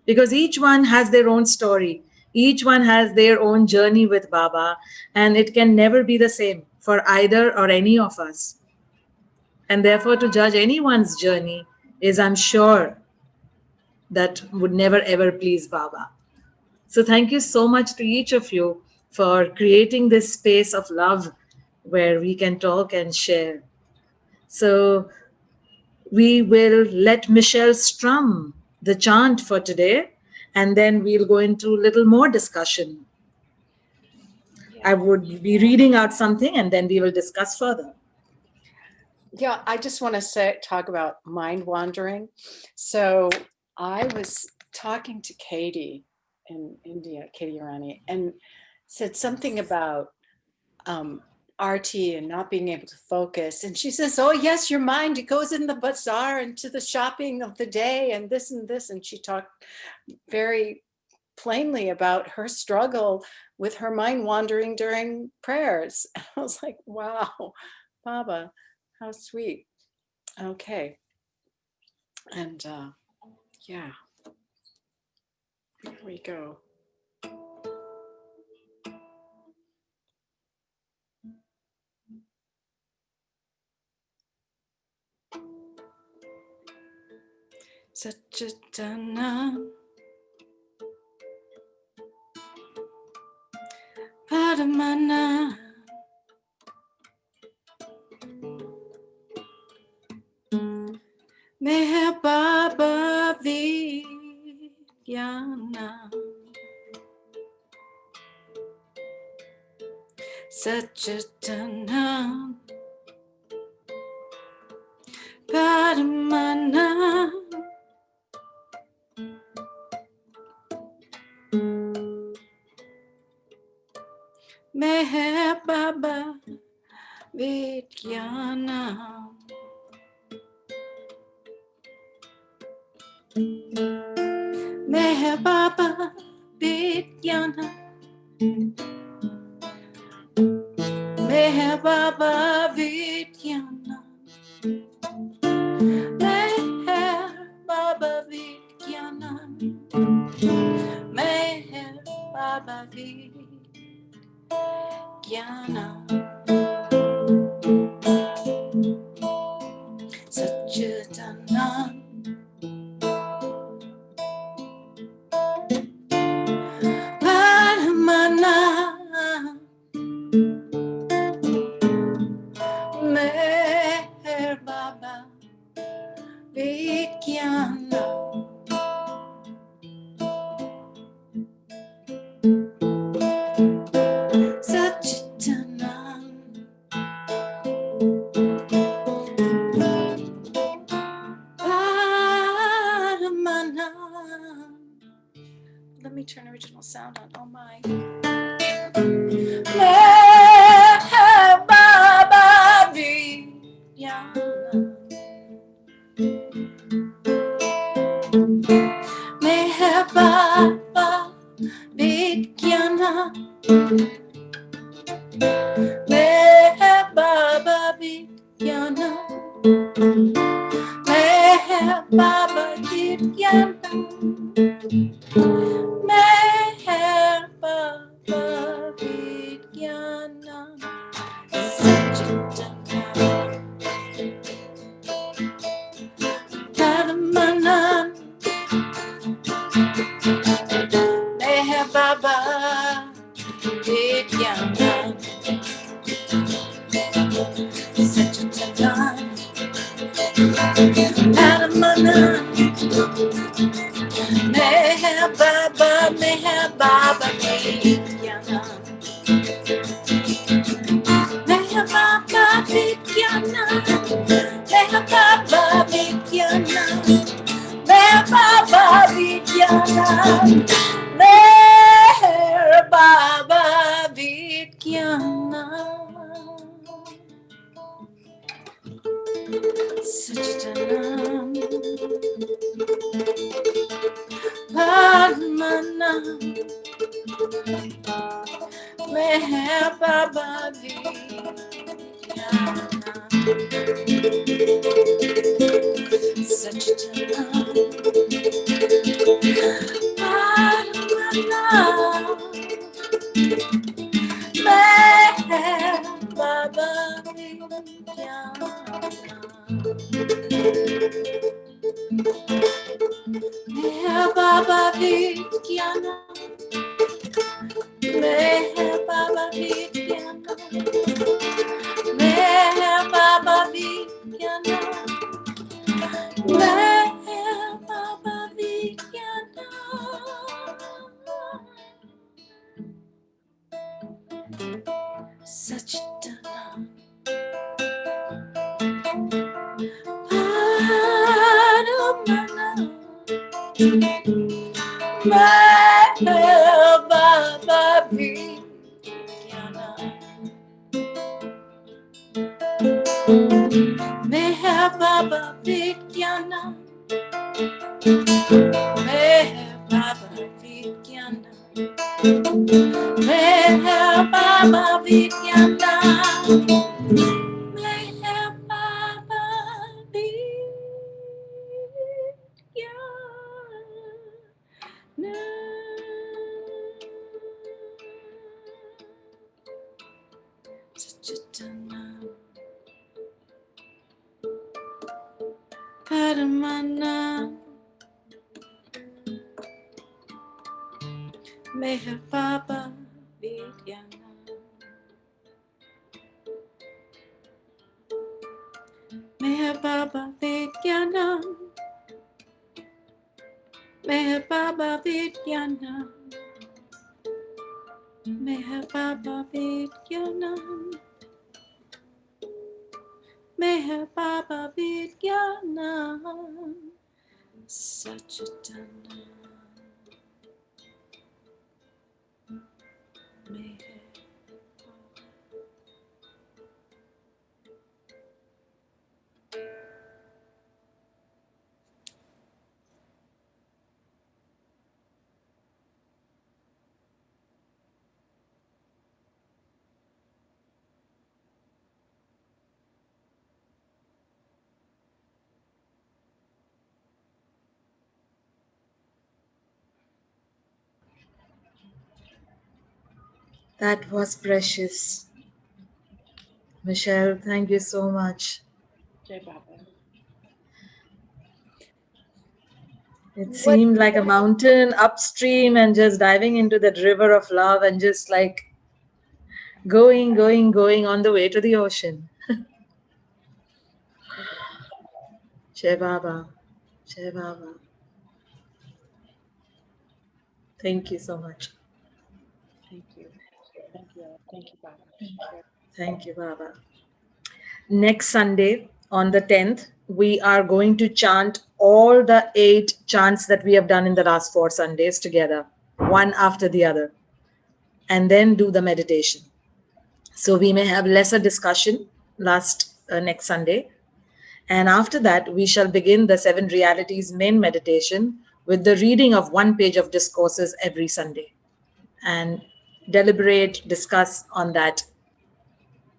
Because each one has their own story. Each one has their own journey with Baba, and it can never be the same for either or any of us. And therefore, to judge anyone's journey is, I'm sure, that would never ever please Baba. So thank you so much to each of you for creating this space of love where we can talk and share. So we will let Michelle strum the chant for today, and then we'll go into a little more discussion. I would be reading out something and then we will discuss further. Yeah, I just want to talk about mind wandering. So I was talking to Katie in India, Katie Irani, and said something about RT and not being able to focus. And she says, oh yes, your mind, it goes in the bazaar and to the shopping of the day and this and this. And she talked very plainly about her struggle with her mind wandering during prayers. And I was like, wow, Baba, how sweet. Okay. And yeah, here we go. Satchitanand Padamana Meher Baba Vidyana Satchitanand Padamana Meher Baba Vidyana Meher Baba Vidyana Meher Baba Vidyana Meher Baba Vidyana Meher Baba Vidyana Satchitanand Paramana Meher Baba Vidyana Satchitanand Paramana. Let me turn original sound on. Oh my. Meher Baba Vidyana Meher Baba Vidyana Meher Baba Vidyana Meher Baba Vidyana Meher Baba Vidyana Meher Baba Vidyana. Meher Baba Vidyana. Meher Baba Vidyana. Meher Baba Vidyana. Meher Baba Vidyana. Sachitanam Padmanam Meher Baba Vidyana. Sachitanam Padmanam Meher Baba Vidyana. Meher Baba Vidyana. Meher Baba Vidyana. Meher Baba Vidyana. Meher Baba Vidyana. Sachitanam Padmanam Meher Baba Vidyana. Meher Baba Vidyana. Meher Baba Vidyana. Meher Baba Vidyana. Meher Baba Vidyana. Sachitanam Paramanam Meher Baba Vidyana. Meher Baba Vidyana. Meher Baba Vidyana. Meher Baba Vidyana. Meher Baba Vidyana. Sachitanam Meher. That was precious. Michelle, thank you so much. Jai Baba. It seemed like a mountain upstream and just diving into that river of love and just like going on the way to the ocean. Jai Baba. Jai Baba. Thank you so much. Thank you. Thank you. Thank you, Baba. Thank you, Baba. Next Sunday on the 10th, we are going to chant all the 8 chants that we have done in the last 4 Sundays together, one after the other, and then do the meditation. So we may have lesser discussion next Sunday. And after that, we shall begin the 7 Realities main meditation with the reading of 1 page of Discourses every Sunday and deliberate, discuss on that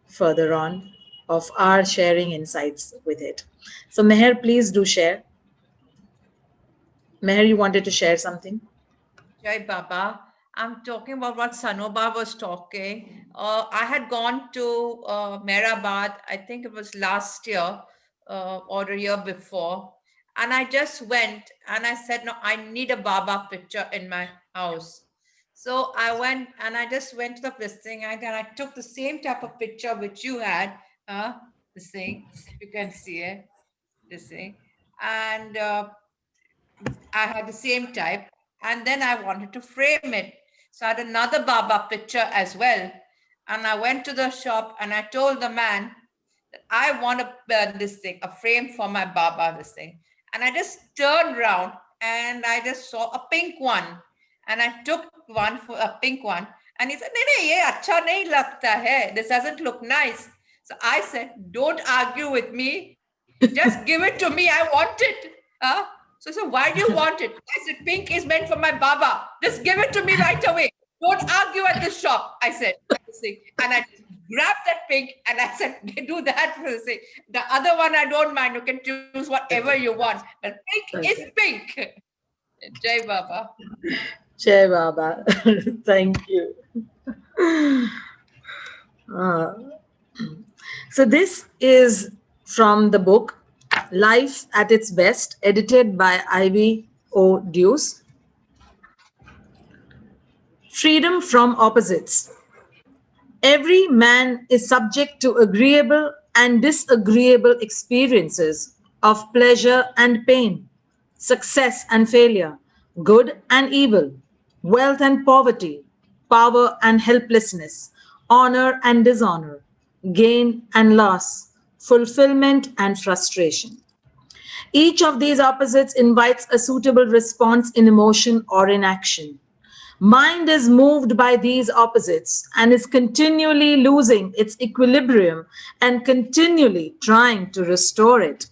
further on of our sharing insights with it. So Meher, please do share. Meher, you wanted to share something? Jai Baba. I'm talking about what Sanoba was talking. I had gone to Mehrabad, I think it was last year or a year before. And I just went and I said, no, I need a Baba picture in my house. So I went and I just went to the visiting and I took the same type of picture which you had, this thing, you can see it, this thing. and I had the same type, and then I wanted to frame it. So I had another Baba picture as well. And I went to the shop and I told the man that I want this thing, a frame for my Baba, this thing. And I just turned around and I just saw a pink one. And I took one for a pink one. And he said, "Nee, ye acha nahi lagta hai. This doesn't look nice." So I said, "Don't argue with me. Just give it to me. I want it." So I said, "Why do you want it?" I said, "Pink is meant for my Baba. Just give it to me right away. Don't argue at the shop," I said. And I grabbed that pink and I said, "Do that for the thing. The other one, I don't mind. You can choose whatever you want. But pink is pink." Jai Baba. Jai Baba. Thank you. So this is from the book Life at its Best, edited by Ivy O. Deuce. Freedom from opposites. Every man is subject to agreeable and disagreeable experiences of pleasure and pain, success and failure, good and evil, wealth and poverty, power and helplessness, honor and dishonor, gain and loss, fulfillment and frustration. Each of these opposites invites a suitable response in emotion or in action. Mind is moved by these opposites and is continually losing its equilibrium and continually trying to restore it,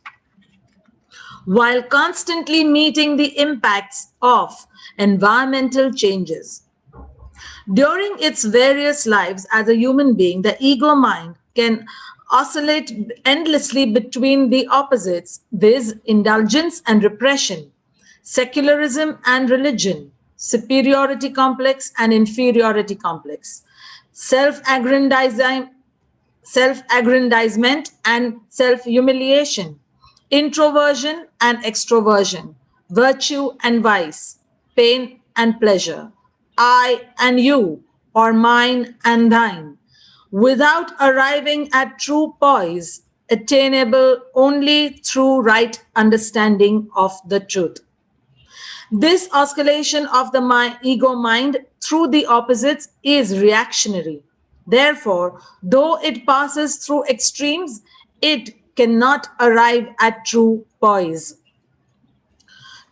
while constantly meeting the impacts of environmental changes. During its various lives as a human being, the ego mind can oscillate endlessly between the opposites, viz., indulgence and repression, secularism and religion, superiority complex and inferiority complex, self-aggrandizement and self-humiliation, introversion and extroversion, virtue and vice, pain and pleasure, I and you, or mine and thine, without arriving at true poise, attainable only through right understanding of the truth. This oscillation of the ego mind through the opposites is reactionary. Therefore, though it passes through extremes, it cannot arrive at true poise.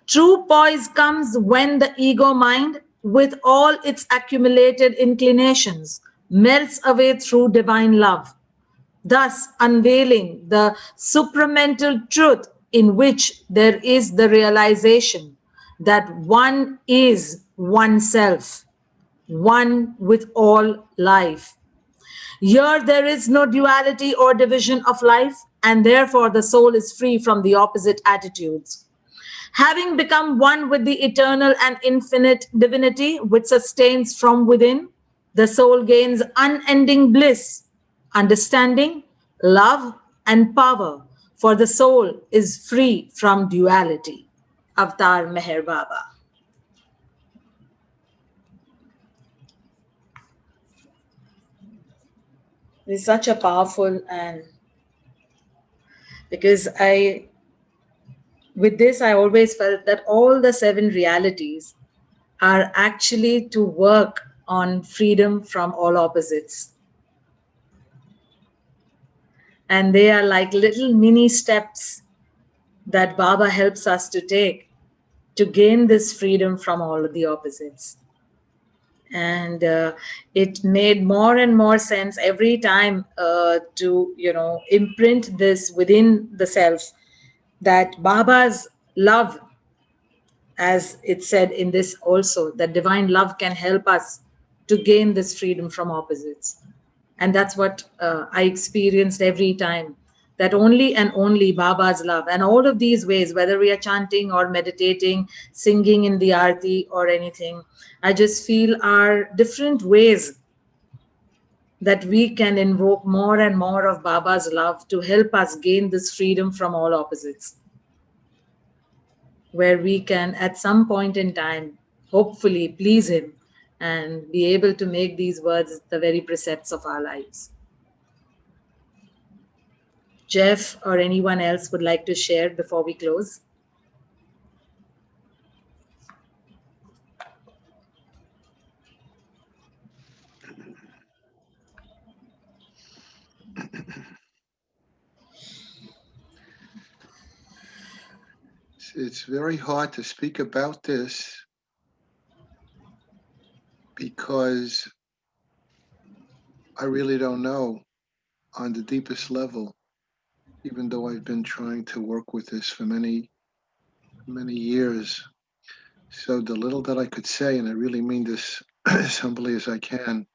True poise comes when the ego mind, with all its accumulated inclinations, melts away through divine love, thus unveiling the supramental truth in which there is the realization that one is oneself, one with all life. Here there is no duality or division of life, and therefore the soul is free from the opposite attitudes. Having become one with the eternal and infinite divinity which sustains from within, the soul gains unending bliss, understanding, love, and power, for the soul is free from duality. Avatar Meher Baba. It's such a powerful, and because with this, I always felt that all the 7 realities are actually to work on freedom from all opposites. And they are like little mini steps that Baba helps us to take to gain this freedom from all of the opposites. And it made more and more sense every time to, imprint this within the self, that Baba's love, as it said in this also, that divine love can help us to gain this freedom from opposites. And that's what I experienced every time, that only and only Baba's love. And all of these ways, whether we are chanting or meditating, singing in the arti or anything, I just feel are different ways that we can invoke more and more of Baba's love to help us gain this freedom from all opposites, where we can at some point in time hopefully please him and be able to make these words the very precepts of our lives. Jeff or anyone else would like to share before we close? It's very hard to speak about this because I really don't know on the deepest level, even though I've been trying to work with this for many years. So the little that I could say, and I really mean this as humbly as I can,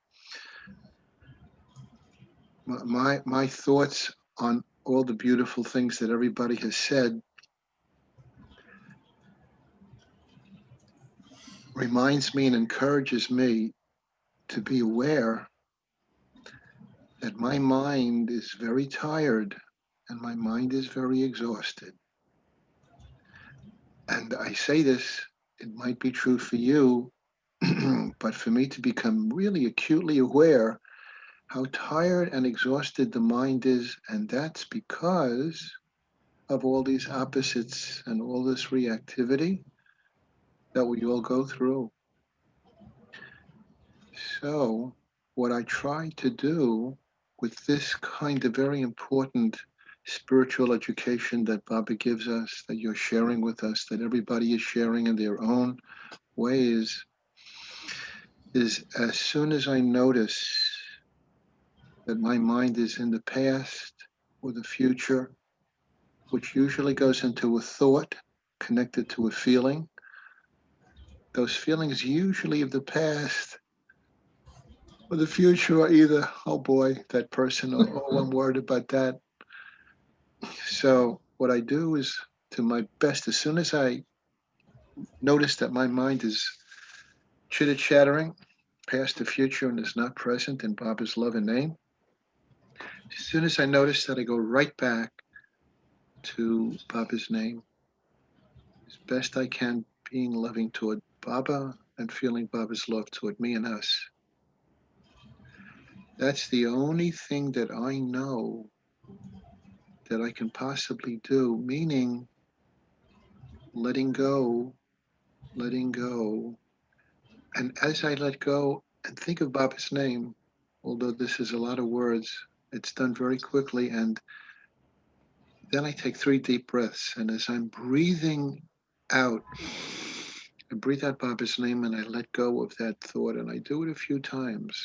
my thoughts on all the beautiful things that everybody has said reminds me and encourages me to be aware that my mind is very tired and my mind is very exhausted. And I say this, it might be true for you, but for me to become really acutely aware how tired and exhausted the mind is, and that's because of all these opposites and all this reactivity that we all go through. So what I try to do with this kind of very important spiritual education that Baba gives us, that you're sharing with us, that everybody is sharing in their own ways, is as soon as I notice that my mind is in the past or the future, which usually goes into a thought connected to a feeling, those feelings usually of the past or the future are either, oh boy, that person, or oh, I'm worried about that. So what I do is, to my best, as soon as I notice that my mind is chitter-chattering past the future and is not present in Baba's love and name, as soon as I notice that, I go right back to Baba's name, as best I can, being loving toward Baba and feeling Baba's love toward me and us. That's the only thing that I know that I can possibly do, meaning letting go. And as I let go and think of Baba's name, although this is a lot of words, it's done very quickly. And then I take 3 deep breaths. And as I'm breathing out, I breathe out Baba's name and I let go of that thought. And I do it a few times.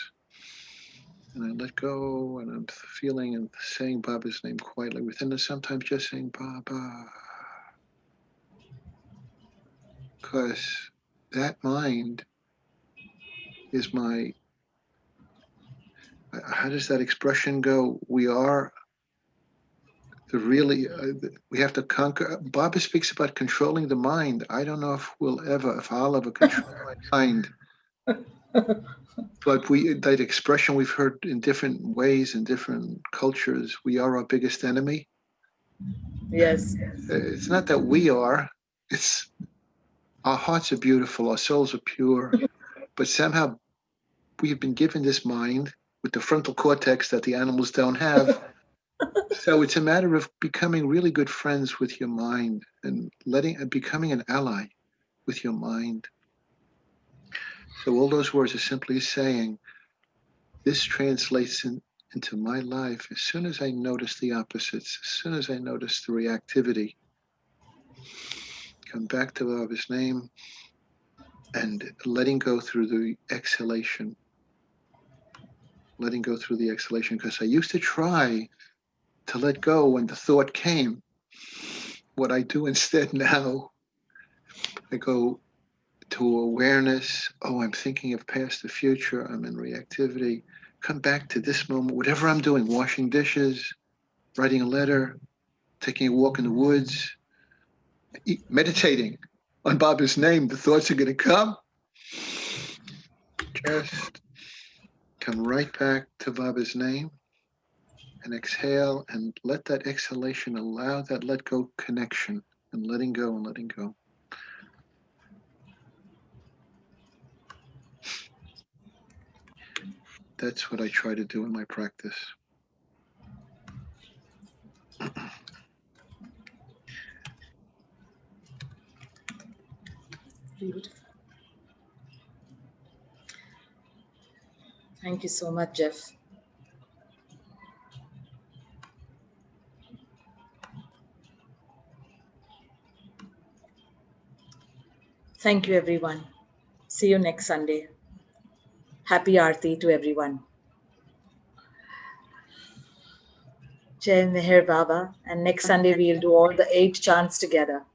And I let go and I'm feeling and saying Baba's name quietly within it, sometimes just saying Baba. Because that mind is my, how does that expression go? We are the really, we have to conquer. Baba speaks about controlling the mind. I don't know if I'll ever control my mind. But that expression we've heard in different ways, in different cultures, we are our biggest enemy. Yes. It's not that we are, it's our hearts are beautiful, our souls are pure, but somehow we have been given this mind with the frontal cortex that the animals don't have. So it's a matter of becoming really good friends with your mind and becoming an ally with your mind. So all those words are simply saying, this translates into my life. As soon as I notice the opposites, as soon as I notice the reactivity, come back to Baba's name and letting go through the exhalation. Letting go through the exhalation, because I used to try to let go when the thought came. What I do instead now, I go to awareness. Oh, I'm thinking of past, the future. I'm in reactivity. Come back to this moment, whatever I'm doing, washing dishes, writing a letter, taking a walk in the woods, meditating on Baba's name. The thoughts are going to come. Just come right back to Baba's name and exhale and let that exhalation allow that let go connection and letting go and letting go. That's what I try to do in my practice. Beautiful. Thank you so much, Jeff. Thank you, everyone. See you next Sunday. Happy Aarti to everyone. Jai Meher Baba. And next Sunday, we'll do all the 8 chants together.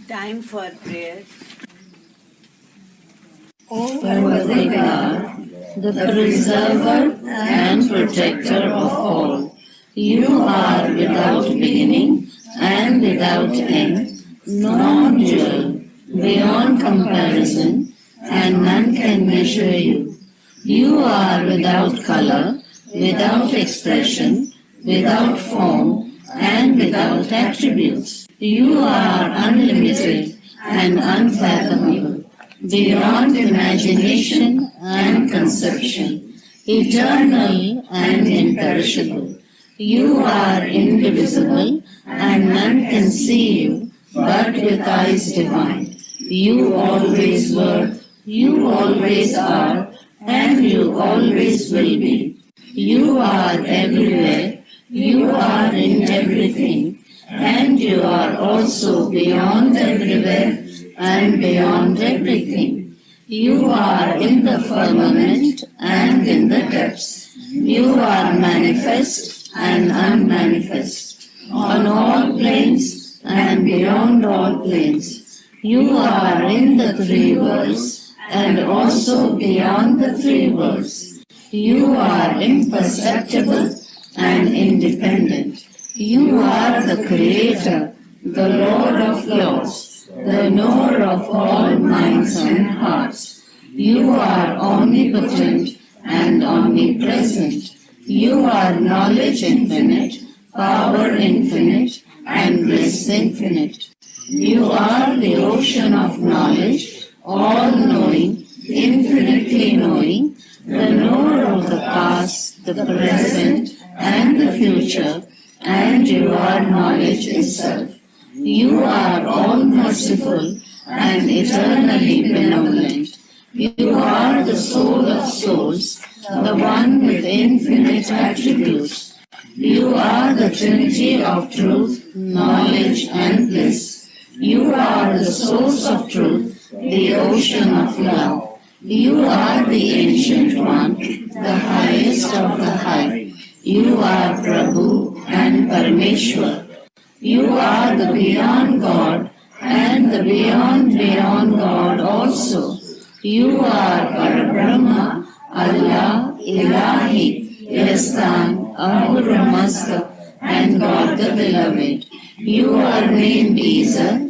Time for prayer. O worthy God, the preserver and protector of all, you are without beginning and without end, non-dual, beyond comparison, and none can measure you. You are without color, without expression, without form, and without attributes. You are unlimited and unfathomable, beyond imagination and conception, eternal and imperishable. You are indivisible, and none can see you but with eyes divine. You always were, you always are, and you always will be. You are everywhere, you are in everything, and you are also beyond everywhere and beyond everything. You are in the firmament and in the depths. You are manifest and unmanifest, on all planes and beyond all planes. You are in the 3 worlds and also beyond the 3 worlds. You are imperceptible and independent. You are the Creator, the Lord of Laws, the knower of all minds and hearts. You are omnipotent and omnipresent. You are knowledge infinite, power infinite, and bliss infinite. You are the ocean of knowledge, all-knowing, infinitely knowing, the knower of the past, the present, and the future, and you are knowledge itself. You are all-merciful and eternally benevolent. You are the soul of souls, the one with infinite attributes. You are the Trinity of truth, knowledge, and bliss. You are the source of truth, the ocean of love. You are the Ancient One, the highest of the high. You are Prabhu and Parameshwar. You are the beyond God and the beyond God also. You are Parabrahma, Allah, Ilahi, Yastan, Ahura Mazda, and God the Beloved. You are named Isa,